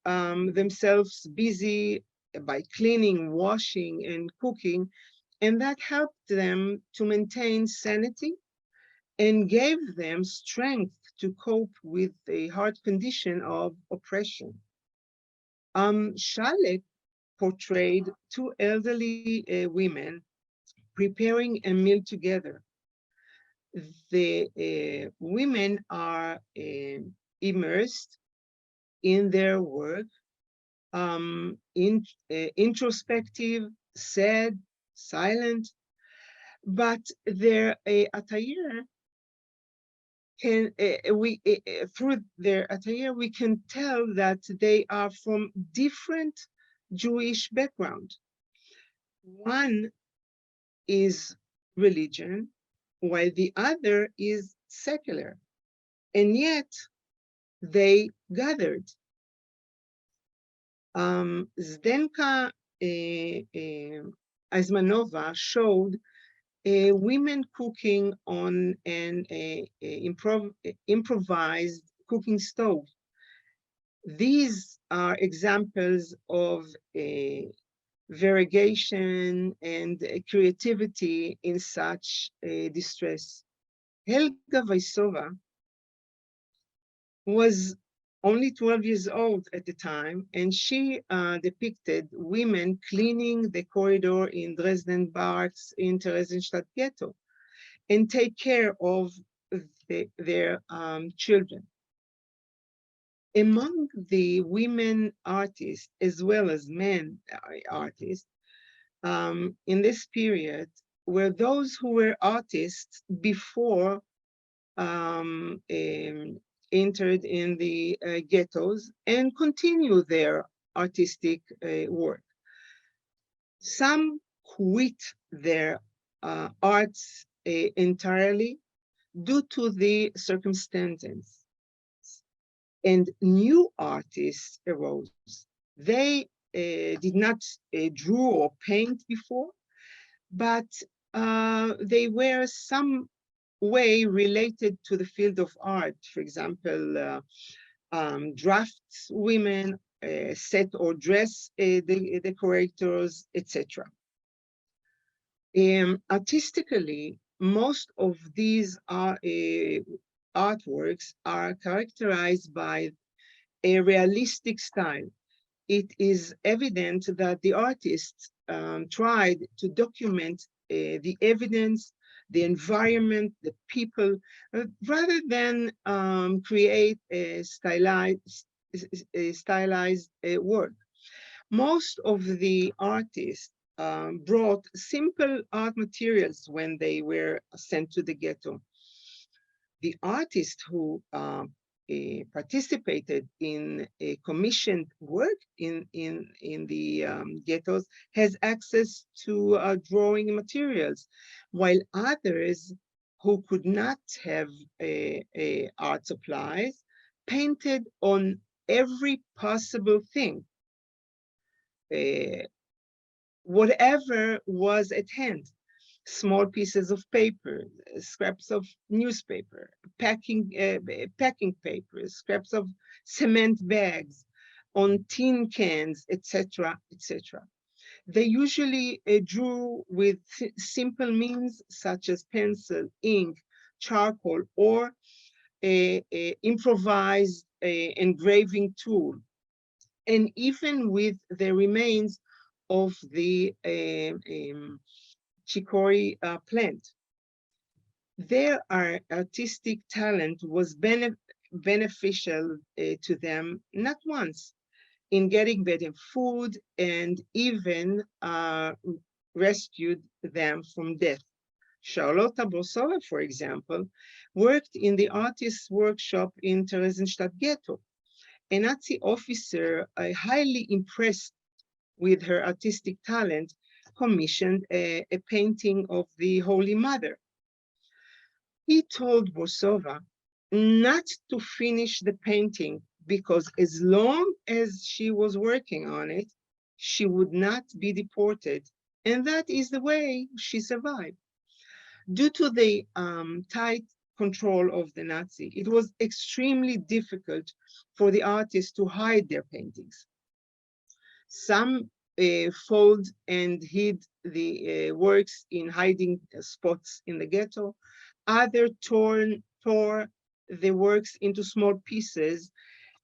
themselves busy by cleaning, washing, and cooking, and that helped them to maintain sanity and gave them strength to cope with the hard condition of oppression. Shalek portrayed 2 elderly women preparing a meal together. The women are immersed in their work, introspective, sad, silent, but their attire can through their attire we can tell that they are from different Jewish background. One is religion, while the other is secular, and yet they gathered. Zdenka Aizmanova showed women cooking on an improvised cooking stove. These are examples of variegation, and creativity in such distress. Helga Vaisova was only 12 years old at the time, and she depicted women cleaning the corridor in Dresden barracks in Theresienstadt ghetto and take care of their children. Among the women artists, as well as men artists, in this period were those who were artists before entered in the ghettos and continue their artistic work. Some quit their arts entirely due to the circumstances, and new artists arose. They did not draw or paint before, but they were some way related to the field of art. For example, draftswomen, set or dress decorators, etc. Artistically, most of these artworks are characterized by a realistic style. It is evident that the artists tried to document the evidence, the environment, the people, rather than create a stylized work. Most of the artists brought simple art materials when they were sent to the ghetto. The artists who participated in a commissioned work in the ghettos has access to drawing materials, while others who could not have art supplies painted on every possible thing, whatever was at hand. Small pieces of paper, scraps of newspaper, packing paper, scraps of cement bags, on tin cans, etc., etc. They usually drew with simple means such as pencil, ink, charcoal, or a improvised engraving tool, and even with the remains of the chicory plant. Their artistic talent was beneficial to them not once in getting better food and even rescued them from death. Charlotta Borsova, for example, worked in the artist's workshop in Theresienstadt ghetto. A Nazi officer, highly impressed with her artistic talent, commissioned a painting of the Holy Mother. He told Borsova not to finish the painting because as long as she was working on it, she would not be deported. And that is the way she survived. Due to the tight control of the Nazi, it was extremely difficult for the artists to hide their paintings. Some fold and hid the works in hiding spots in the ghetto. Others tore the works into small pieces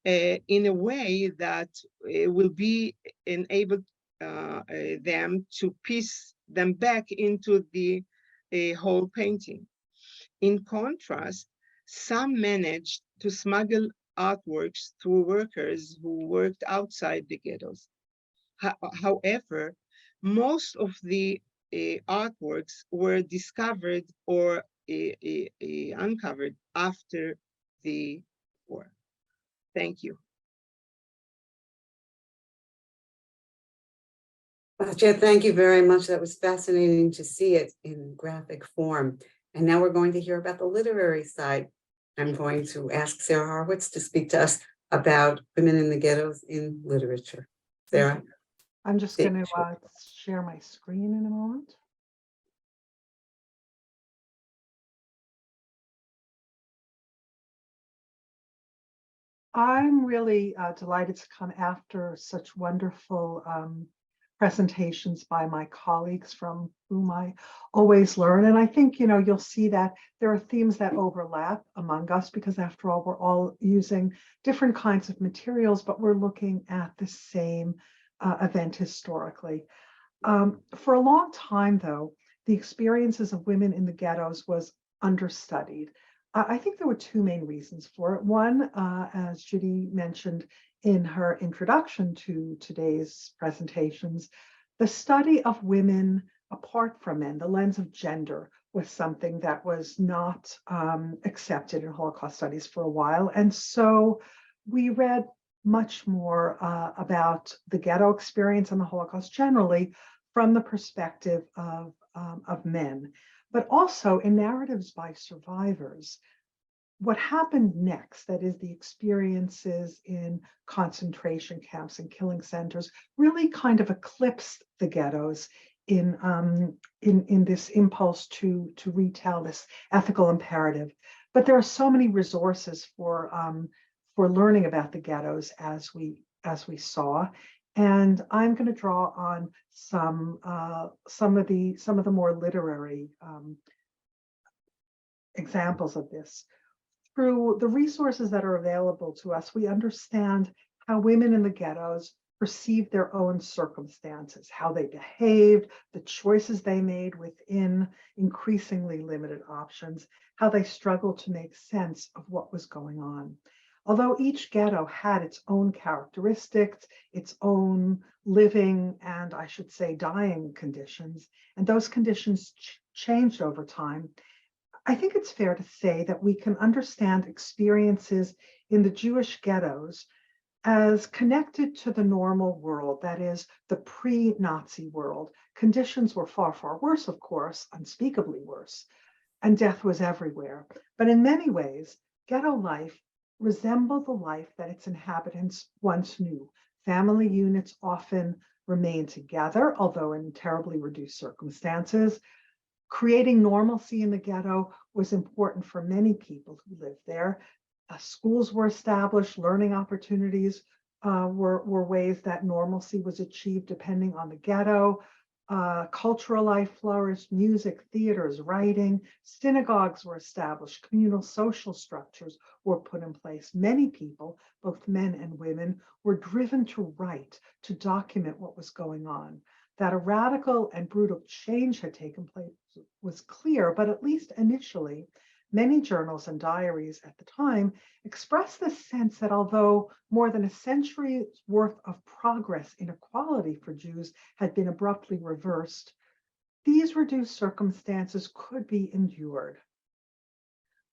in a way that will be enable them to piece them back into the whole painting. In contrast, some managed to smuggle artworks through workers who worked outside the ghettos. However, most of the artworks were discovered or uncovered after the war. Thank you. Batya, thank you very much. That was fascinating to see it in graphic form. And now we're going to hear about the literary side. I'm going to ask Sara Horowitz to speak to us about women in the ghettos in literature. Sara? I'm just going to share my screen in a moment. I'm really delighted to come after such wonderful presentations by my colleagues from whom I always learn. And I think, you'll see that there are themes that overlap among us because after all, we're all using different kinds of materials, but we're looking at the same event historically. For a long time, though, the experiences of women in the ghettos was understudied. I think there were two main reasons for it. One, as Judy mentioned in her introduction to today's presentations, the study of women apart from men, the lens of gender, was something that was not accepted in Holocaust studies for a while. And so we read much more about the ghetto experience and the Holocaust generally from the perspective of men, but also in narratives by survivors. What happened next, that is the experiences in concentration camps and killing centers, really kind of eclipsed the ghettos in this impulse to retell this ethical imperative. But there are so many resources for learning about the ghettos as we saw, and I'm going to draw on some of the more literary examples of this. Through the resources that are available to us, we understand how women in the ghettos perceived their own circumstances, how they behaved, the choices they made within increasingly limited options, how they struggled to make sense of what was going on. Although each ghetto had its own characteristics, its own living and, I should say, dying conditions, and those conditions changed over time, I think it's fair to say that we can understand experiences in the Jewish ghettos as connected to the normal world, that is, the pre-Nazi world. Conditions were far, far worse, of course, unspeakably worse, and death was everywhere. But in many ways, ghetto life resembled the life that its inhabitants once knew. Family units often remained together, although in terribly reduced circumstances. Creating normalcy in the ghetto was important for many people who lived there. Schools were established, learning opportunities were ways that normalcy was achieved depending on the ghetto. Cultural life flourished, music, theaters, writing, synagogues were established, communal social structures were put in place. Many people, both men and women, were driven to write, to document what was going on. That a radical and brutal change had taken place was clear, but at least initially, many journals and diaries at the time expressed the sense that although more than a century's worth of progress in equality for Jews had been abruptly reversed, these reduced circumstances could be endured.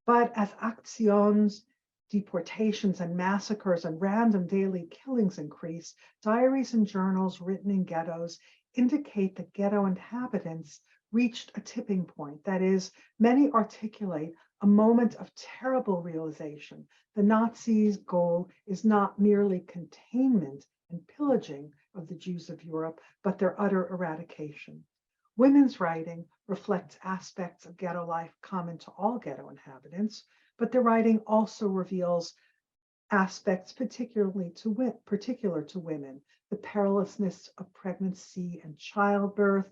But as actions, deportations and massacres and random daily killings increased, diaries and journals written in ghettos indicate that ghetto inhabitants reached a tipping point. That is, many articulate a moment of terrible realization. The Nazis' goal is not merely containment and pillaging of the Jews of Europe, but their utter eradication. Women's writing reflects aspects of ghetto life common to all ghetto inhabitants, but their writing also reveals aspects particular to women, the perilousness of pregnancy and childbirth,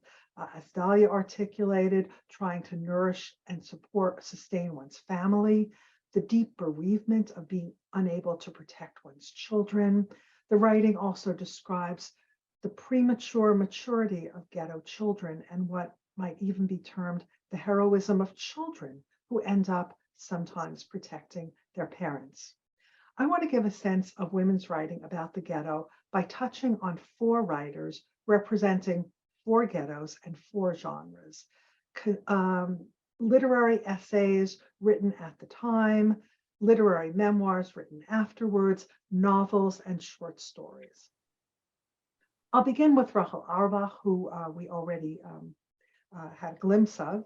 as Dalia articulated, trying to nourish and sustain one's family, the deep bereavement of being unable to protect one's children. The writing also describes the premature maturity of ghetto children and what might even be termed the heroism of children who end up sometimes protecting their parents. I want to give a sense of women's writing about the ghetto by touching on 4 writers representing 4 ghettos and 4 genres. Literary essays written at the time, literary memoirs written afterwards, novels, and short stories. I'll begin with Rachel Auerbach, who we already had a glimpse of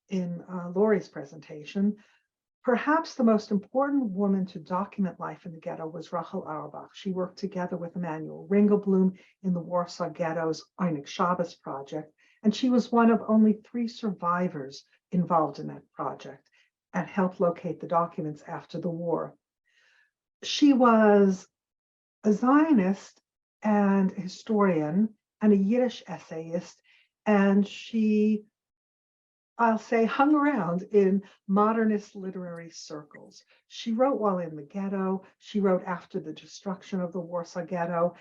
in Lori's presentation. Perhaps the most important woman to document life in the ghetto was Rachel Auerbach. She worked together with Emanuel Ringelblum in the Warsaw Ghetto's Einig Shabbos project, and she was one of only 3 survivors involved in that project and helped locate the documents after the war. She was a Zionist and historian and a Yiddish essayist, and she, I'll say, hung around in modernist literary circles. She wrote while in the ghetto. She wrote after the destruction of the Warsaw Ghetto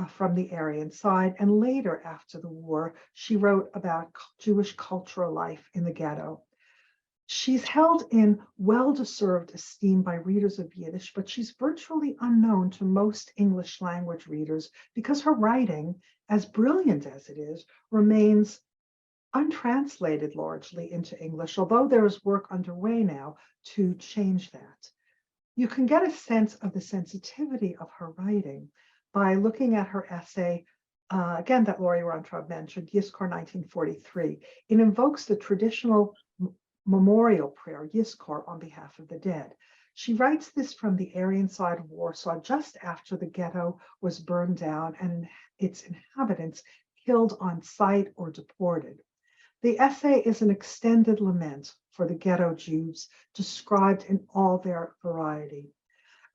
from the Aryan side. And later, after the war, she wrote about Jewish cultural life in the ghetto. She's held in well-deserved esteem by readers of Yiddish, but she's virtually unknown to most English language readers because her writing, as brilliant as it is, remains untranslated largely into English, although there is work underway now to change that. You can get a sense of the sensitivity of her writing by looking at her essay, again, that Lori Weintrob mentioned, Yizkor 1943. It invokes the traditional memorial prayer, Yizkor, on behalf of the dead. She writes this from the Aryan side of Warsaw just after the ghetto was burned down and its inhabitants killed on sight or deported. The essay is an extended lament for the ghetto Jews, described in all their variety.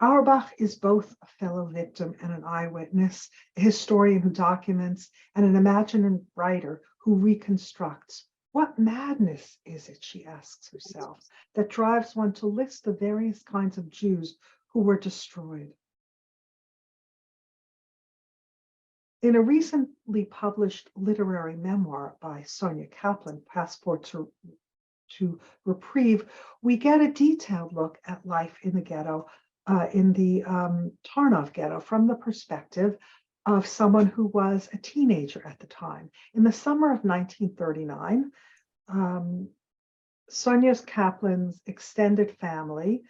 Auerbach is both a fellow victim and an eyewitness, a historian who documents, and an imaginative writer who reconstructs. What madness is it, she asks herself, that drives one to list the various kinds of Jews who were destroyed? In a recently published literary memoir by Sonia Kaplan, Passport to Reprieve, we get a detailed look at life in the ghetto, in the Tarnov ghetto, from the perspective of someone who was a teenager at the time. In the summer of 1939, Sonia Kaplan's extended family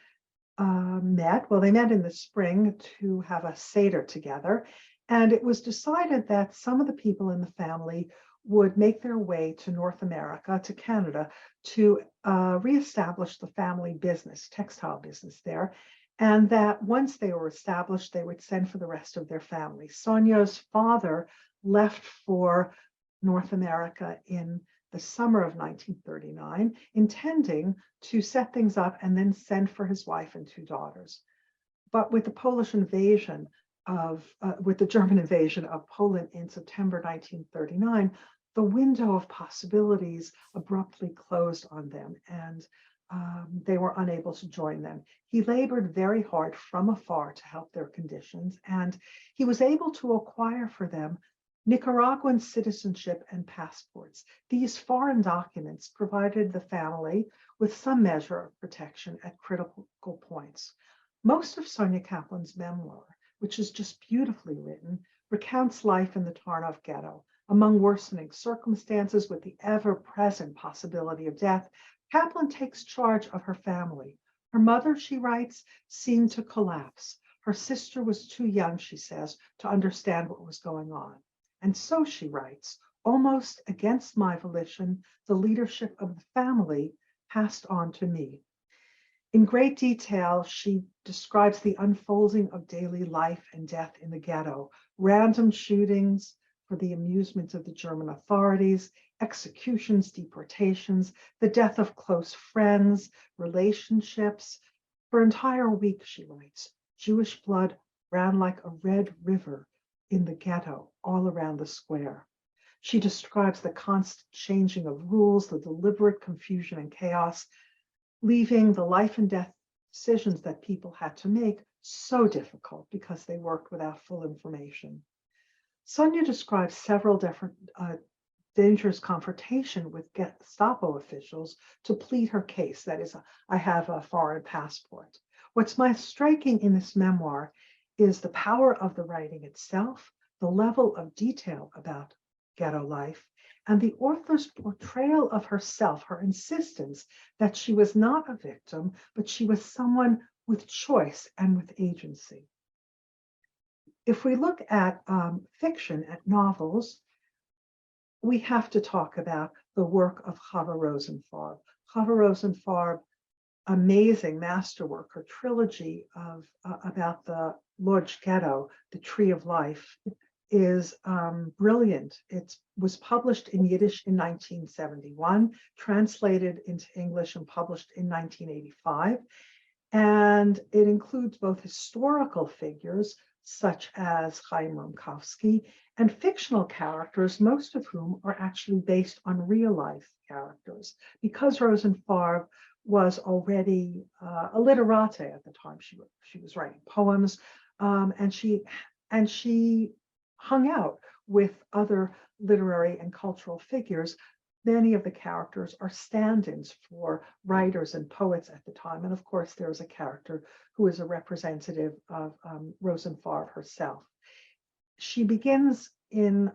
met. Well, they met in the spring to have a Seder together. And it was decided that some of the people in the family would make their way to North America, to Canada, to reestablish the family business, textile business there. And that once they were established, they would send for the rest of their family. Sonia's father left for North America in the summer of 1939, intending to set things up and then send for his wife and 2 daughters. But with the Polish invasion with the German invasion of Poland in September 1939, the window of possibilities abruptly closed on them, and they were unable to join them. He labored very hard from afar to help their conditions, and he was able to acquire for them Nicaraguan citizenship and passports. These foreign documents provided the family with some measure of protection at critical points. Most of Sonia Kaplan's memoir, which is just beautifully written, recounts life in the Tarnov ghetto. Among worsening circumstances with the ever-present possibility of death, Kaplan takes charge of her family. Her mother, she writes, seemed to collapse. Her sister was too young, she says, to understand what was going on. And so, she writes, almost against my volition, the leadership of the family passed on to me. In great detail, she describes the unfolding of daily life and death in the ghetto, random shootings for the amusement of the German authorities, executions, deportations, the death of close friends, relationships. For an entire week, she writes, Jewish blood ran like a red river in the ghetto all around the square. She describes the constant changing of rules, the deliberate confusion and chaos, leaving the life and death decisions that people had to make so difficult because they worked without full information. Sonia describes several different dangerous confrontation with Gestapo officials to plead her case. That is, I have a foreign passport. What's most striking in this memoir is the power of the writing itself, the level of detail about ghetto life, and the author's portrayal of herself, her insistence that she was not a victim, but she was someone with choice and with agency. If we look at fiction, at novels, we have to talk about the work of Chava Rosenfarb. Chava Rosenfarb, amazing masterwork, her trilogy of about the Lodz Ghetto, The Tree of Life, is brilliant. It was published in Yiddish in 1971, translated into English and published in 1985. And it includes both historical figures, such as Chaim Romkowski, and fictional characters, most of whom are actually based on real life characters. Because Rosenfarb was already a literate at the time, she was writing poems, and she hung out with other literary and cultural figures. Many of the characters are stand-ins for writers and poets at the time. And of course, there's a character who is a representative of Rosenfarb herself. She begins in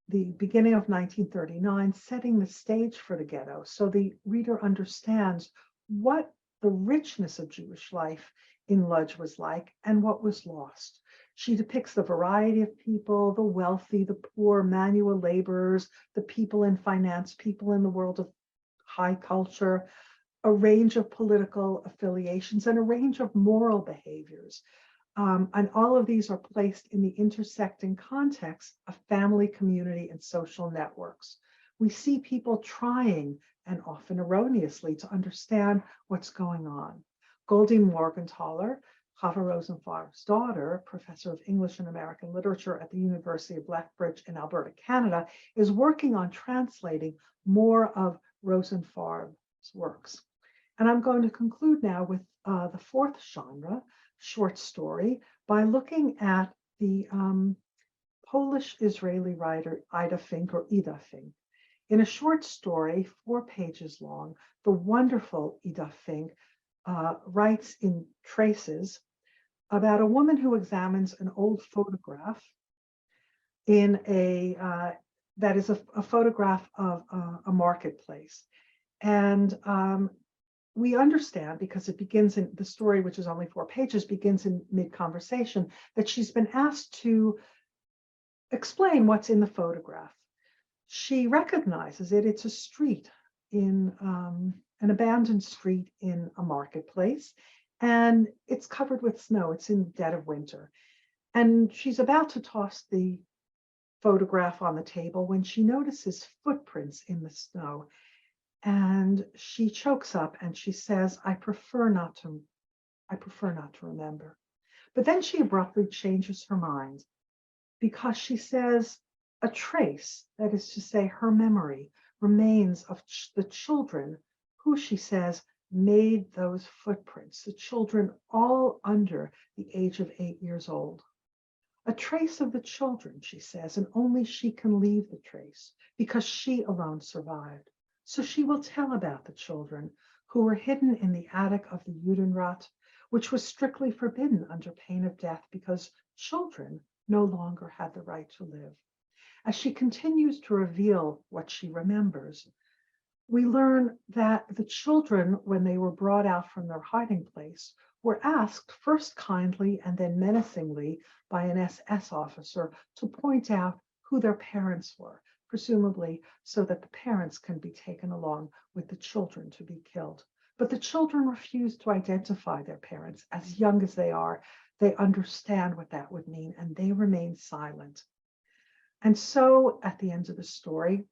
the beginning of 1939, setting the stage for the ghetto, so the reader understands what the richness of Jewish life in Lodz was like and what was lost. She depicts the variety of people, the wealthy, the poor, manual laborers, the people in finance, people in the world of high culture, a range of political affiliations, and a range of moral behaviors. And all of these are placed in the intersecting context of family, community, and social networks. We see people trying, and often erroneously, to understand what's going on. Goldie Morgenthaler, Chava Rosenfarb's daughter, professor of English and American literature at the University of Lethbridge in Alberta, Canada, is working on translating more of Rosenfarb's works. And I'm going to conclude now with the fourth genre, short story, by looking at the Polish-Israeli writer Ida Fink, or Ida Fink. In a short story, 4 pages long, the wonderful Ida Fink writes in Traces about a woman who examines an old photograph in that is a photograph of a marketplace. And we understand, because it begins in the story, which is only 4 pages, begins in mid-conversation, that she's been asked to explain what's in the photograph. She recognizes it. It's a street in an abandoned street in a marketplace, and it's covered with snow. It's in the dead of winter. And she's about to toss the photograph on the table when she notices footprints in the snow. And she chokes up and she says, I prefer not to remember. But then she abruptly changes her mind, because she says a trace, that is to say, her memory, remains of the children who, she says, made those footprints, the children all under the age of 8 years old. A trace of the children, she says, and only she can leave the trace, because she alone survived. So she will tell about the children who were hidden in the attic of the Judenrat, which was strictly forbidden under pain of death, because children no longer had the right to live. As she continues to reveal what she remembers, we learn that the children, when they were brought out from their hiding place, were asked, first kindly and then menacingly, by an SS officer to point out who their parents were, presumably so that the parents can be taken along with the children to be killed. But the children refuse to identify their parents. As young as they are, they understand what that would mean, and they remain silent. And so at the end of the story,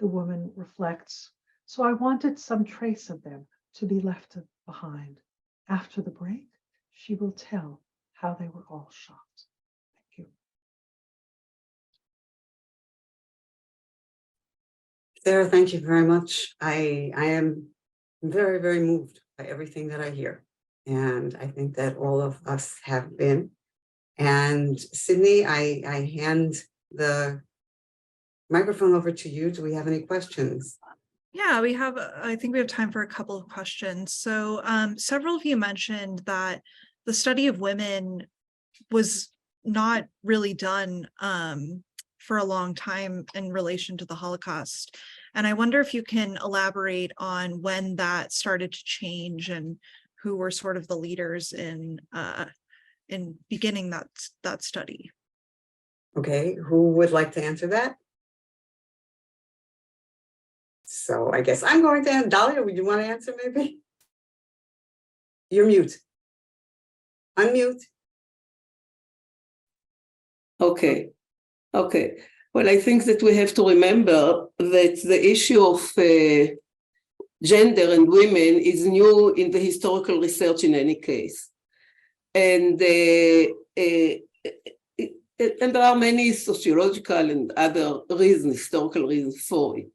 the woman reflects, so I wanted some trace of them to be left behind. After the break, she will tell how they were all shot. Thank you. Sarah, thank you very much. I am very, very moved by everything that I hear. And I think that all of us have been. And Sydney, I hand the microphone over to you. Do we have any questions? Yeah, I think we have time for a couple of questions. So several of you mentioned that the study of women was not really done for a long time in relation to the Holocaust. And I wonder if you can elaborate on when that started to change and who were sort of the leaders in beginning that study. Okay, who would like to answer that? So I guess I'm going to answer. Dalia, would you want to answer maybe? You're mute. Unmute. Okay. Well, I think that we have to remember that the issue of gender and women is new in the historical research in any case. And and there are many sociological and other reasons, historical reasons for it.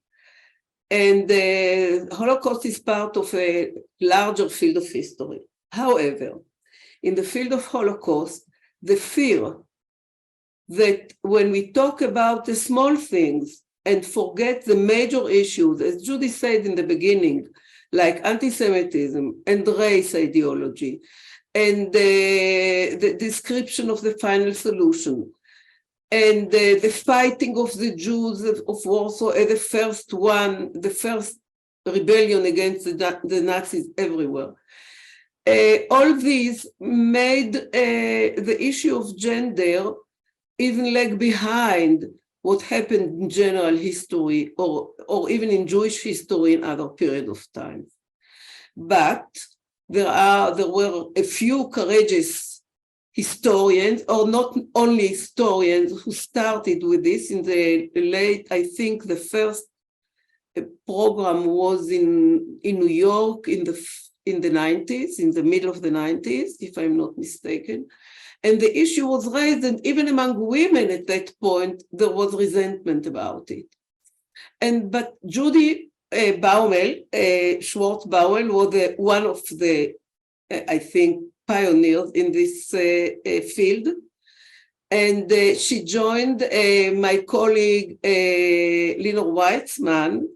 And the Holocaust is part of a larger field of history. However, in the field of Holocaust, the fear that when we talk about the small things and forget the major issues, as Judy said in the beginning, like anti-Semitism and race ideology, and the description of the final solution, and the fighting of the Jews of Warsaw as the first rebellion against the Nazis everywhere. All these made the issue of gender even lag behind what happened in general history or even in Jewish history in other periods of time. But there were a few courageous historians, or not only historians, who started with this in the late, I think the first program was in New York in the 90s, in the middle of the 90s, if I'm not mistaken. And the issue was raised, and even among women at that point, there was resentment about it. But Judy Schwartz-Bauel was one of the, I think, pioneers in this field. And she joined my colleague, Lori Weitzman,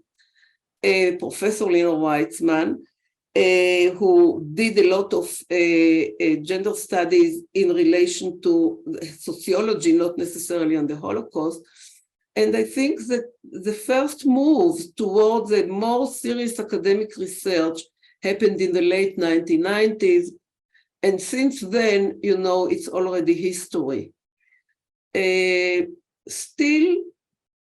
Professor Lori Weitzman, who did a lot of gender studies in relation to sociology, not necessarily on the Holocaust. And I think that the first move towards a more serious academic research happened in the late 1990s. And since then, you know, it's already history. Still,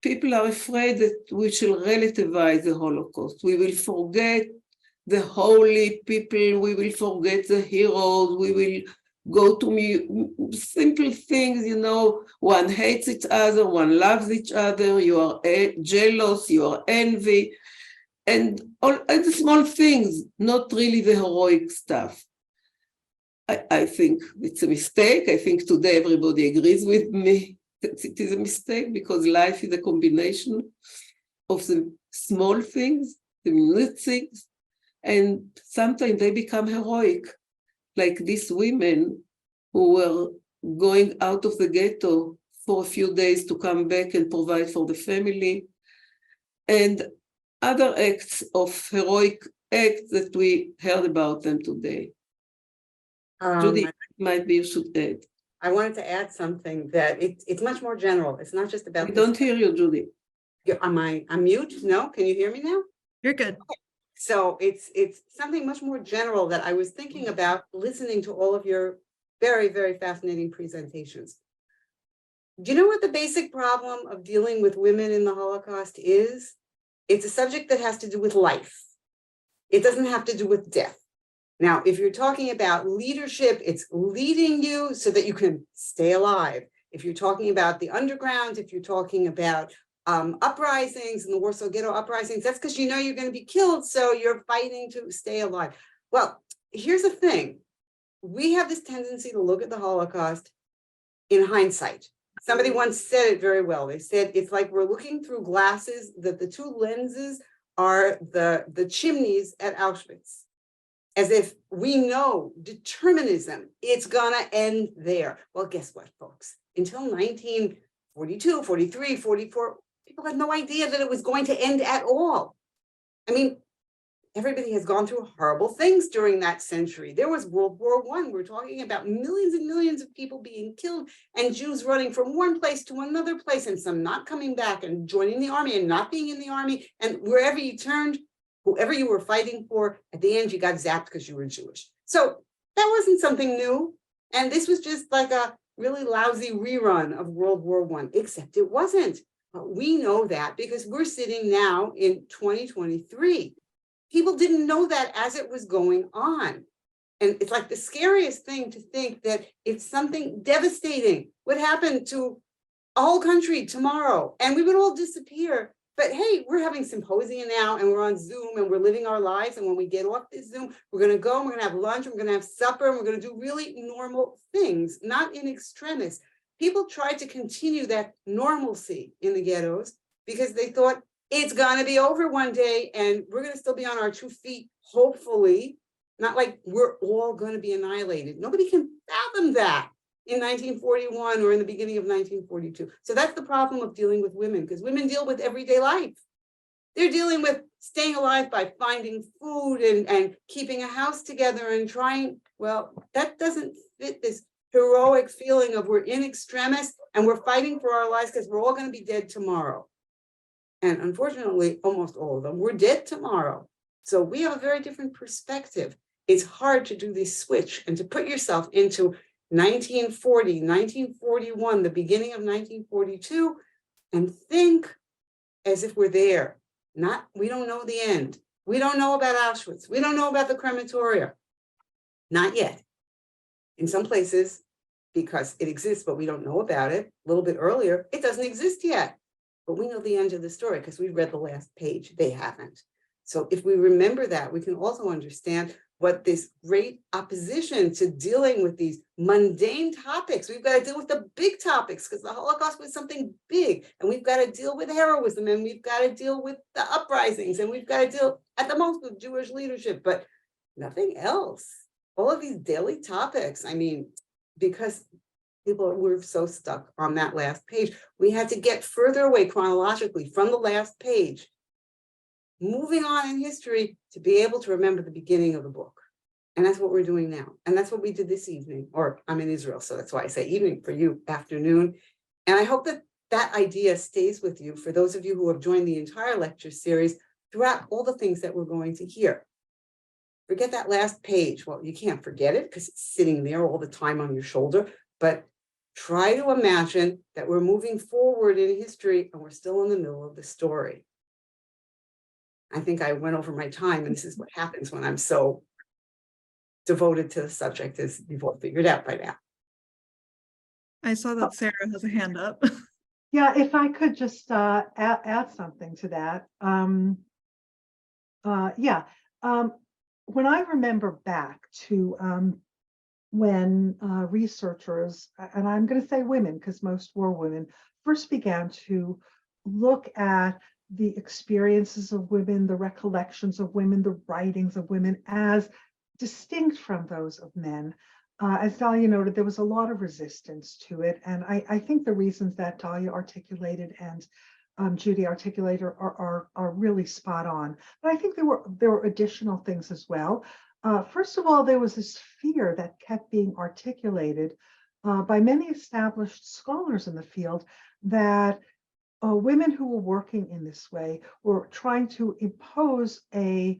people are afraid that we shall relativize the Holocaust. We will forget the holy people, we will forget the heroes, we will go to simple things, you know, one hates each other, one loves each other, you are jealous, you are envy, and the small things, not really the heroic stuff. I think it's a mistake. I think today everybody agrees with me that it is a mistake because life is a combination of the small things, the minute things, and sometimes they become heroic, like these women who were going out of the ghetto for a few days to come back and provide for the family, and other acts of heroic acts that we heard about them today. Judy, maybe you should add. I wanted to add something that it's much more general. It's not just about. We don't hear you, Judy. I'm mute? No, can you hear me now? You're good. Okay. So it's something much more general that I was thinking about listening to all of your very, very fascinating presentations. Do you know what the basic problem of dealing with women in the Holocaust is? It's a subject that has to do with life. It doesn't have to do with death. Now, if you're talking about leadership, it's leading you so that you can stay alive. If you're talking about the underground, if you're talking about uprisings and the Warsaw Ghetto uprisings, that's because you know you're going to be killed, so you're fighting to stay alive. Well, here's the thing. We have this tendency to look at the Holocaust in hindsight. Somebody once said it very well. They said it's like we're looking through glasses, that the two lenses are the chimneys at Auschwitz. As if we know determinism, it's gonna end there. Well, guess what, folks? Until 1942, 43, 44, people had no idea that it was going to end at all. I mean, everybody has gone through horrible things during that century. There was World War I. We're talking about millions and millions of people being killed and Jews running from one place to another place and some not coming back and joining the army and not being in the army. And wherever you turned, whoever you were fighting for, at the end, you got zapped because you were Jewish. So that wasn't something new. And this was just like a really lousy rerun of World War I, except it wasn't. We know that because we're sitting now in 2023. People didn't know that as it was going on. And it's like the scariest thing to think that if something devastating would happen to a whole country tomorrow and we would all disappear. But hey, we're having symposia now and we're on Zoom and we're living our lives. And when we get off this Zoom, we're going to go and we're going to have lunch, and we're going to have supper, and we're going to do really normal things, not in extremis. people tried to continue that normalcy in the ghettos because they thought it's gonna be over one day and we're gonna still be on our 2 feet, hopefully, not like we're all gonna be annihilated. Nobody can fathom that in 1941 or in the beginning of 1942. So that's the problem of dealing with women, because women deal with everyday life. They're dealing with staying alive by finding food and keeping a house together and trying, well, that doesn't fit this heroic feeling of we're in extremis and we're fighting for our lives because we're all going to be dead tomorrow. And unfortunately, almost all of them were dead tomorrow. So we have a very different perspective. It's hard to do this switch and to put yourself into 1940, 1941, the beginning of 1942, and think as if we're there. Not, we don't know the end. We don't know about Auschwitz. We don't know about the crematoria. Not yet. In some places, because it exists, but we don't know about it, a little bit earlier, it doesn't exist yet. But we know the end of the story because we read the last page. They haven't. So if we remember that, we can also understand what this great opposition to dealing with these mundane topics. We've got to deal with the big topics because the Holocaust was something big, and we've got to deal with heroism, and we've got to deal with the uprisings, and we've got to deal at the most with Jewish leadership, but nothing else. All of these daily topics, I mean, because people were so stuck on that last page, we had to get further away chronologically from the last page, moving on in history to be able to remember the beginning of the book. And that's what we're doing now. And that's what we did this evening, or I'm in Israel, so that's why I say evening for you, afternoon. And I hope that that idea stays with you for those of you who have joined the entire lecture series throughout all the things that we're going to hear. Forget that last page. Well, you can't forget it because it's sitting there all the time on your shoulder, but try to imagine that we're moving forward in history and we're still in the middle of the story. I think I went over my time, and this is what happens when I'm so devoted to the subject, as you've all figured out by now. I saw that Sarah has a hand up. Yeah, if I could just add something to that. When I remember back to when researchers, and I'm going to say women because most were women, first began to look at the experiences of women, the recollections of women, the writings of women as distinct from those of men. As Dalia noted, there was a lot of resistance to it. And I think the reasons that Dalia articulated and Judy articulated are really spot on. But I think there were additional things as well. First of all, there was this fear that kept being articulated by many established scholars in the field that women who were working in this way were trying to impose a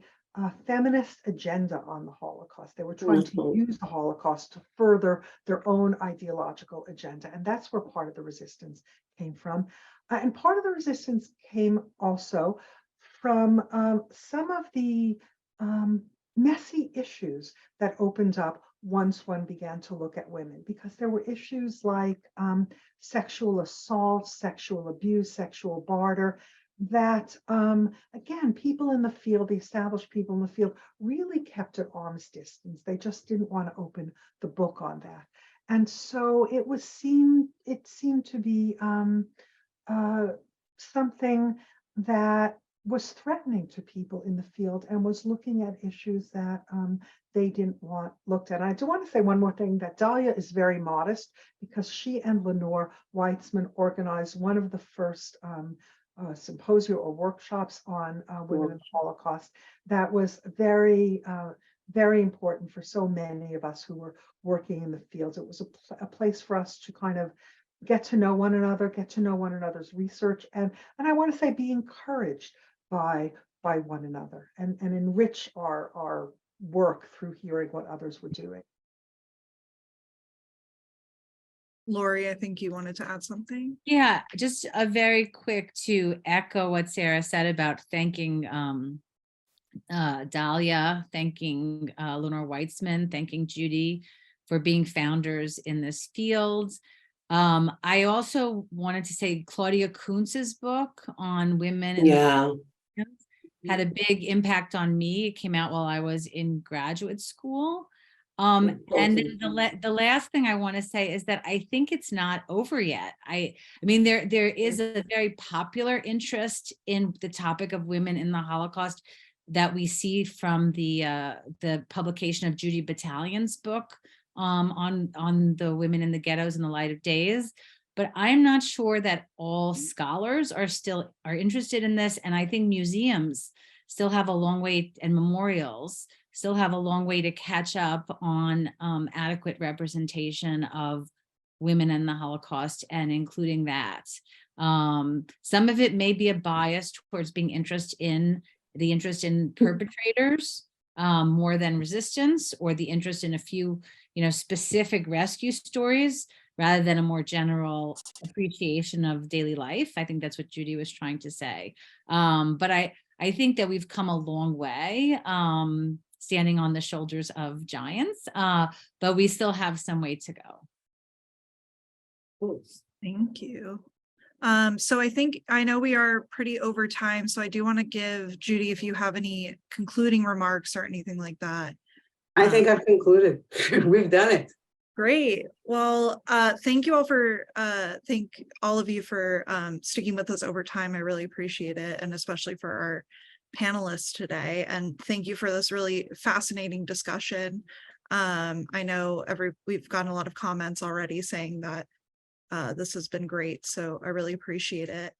feminist agenda on the Holocaust. They were trying to use the Holocaust to further their own ideological agenda. And that's where part of the resistance came from. And part of the resistance came also from some of the messy issues that opened up once one began to look at women, because there were issues like sexual assault, sexual abuse, sexual barter, that again, people in the field, the established people in the field, really kept at arm's distance. They just didn't want to open the book on that. And so it seemed to be something that was threatening to people in the field and was looking at issues that they didn't want looked at. And I do want to say one more thing, that Dalia is very modest because she and Lenore Weitzman organized one of the first symposia or workshops on women in the Holocaust. That was very, very important for so many of us who were working in the fields. It was a place for us to kind of get to know one another, get to know one another's research, and I want to say be encouraged by one another and enrich our work through hearing what others were doing. Lori, I think you wanted to add something. Yeah, just a very quick to echo what Sarah said about thanking Dalia, thanking Lenore Weitzman, thanking Judy for being founders in this field. I also wanted to say Claudia Kuntz's book on women in had a big impact on me. It came out while I was in graduate school. And then Totally. the last thing I want to say is that I think it's not over yet. I mean, there is a very popular interest in the topic of women in the Holocaust that we see from the publication of Judy Battalion's book on the women in the ghettos in the light of days. But I'm not sure that all scholars are interested in this, and I think museums still have a long way, and memorials still have a long way to catch up on adequate representation of women in the Holocaust, and including that. Some of it may be a bias towards being interest in perpetrators more than resistance, or the interest in a few, specific rescue stories rather than a more general appreciation of daily life. I think that's what Judy was trying to say. But I think that we've come a long way, standing on the shoulders of giants, but we still have some way to go. Thank you. So I know we are pretty over time, so I do want to give Judy, if you have any concluding remarks or anything like that. I think I've concluded. We've done it. Great. Well, thank you all thank all of you for sticking with us over time. I really appreciate it, and especially for our panelists today. And thank you for this really fascinating discussion. I know we've gotten a lot of comments already saying that this has been great, so I really appreciate it.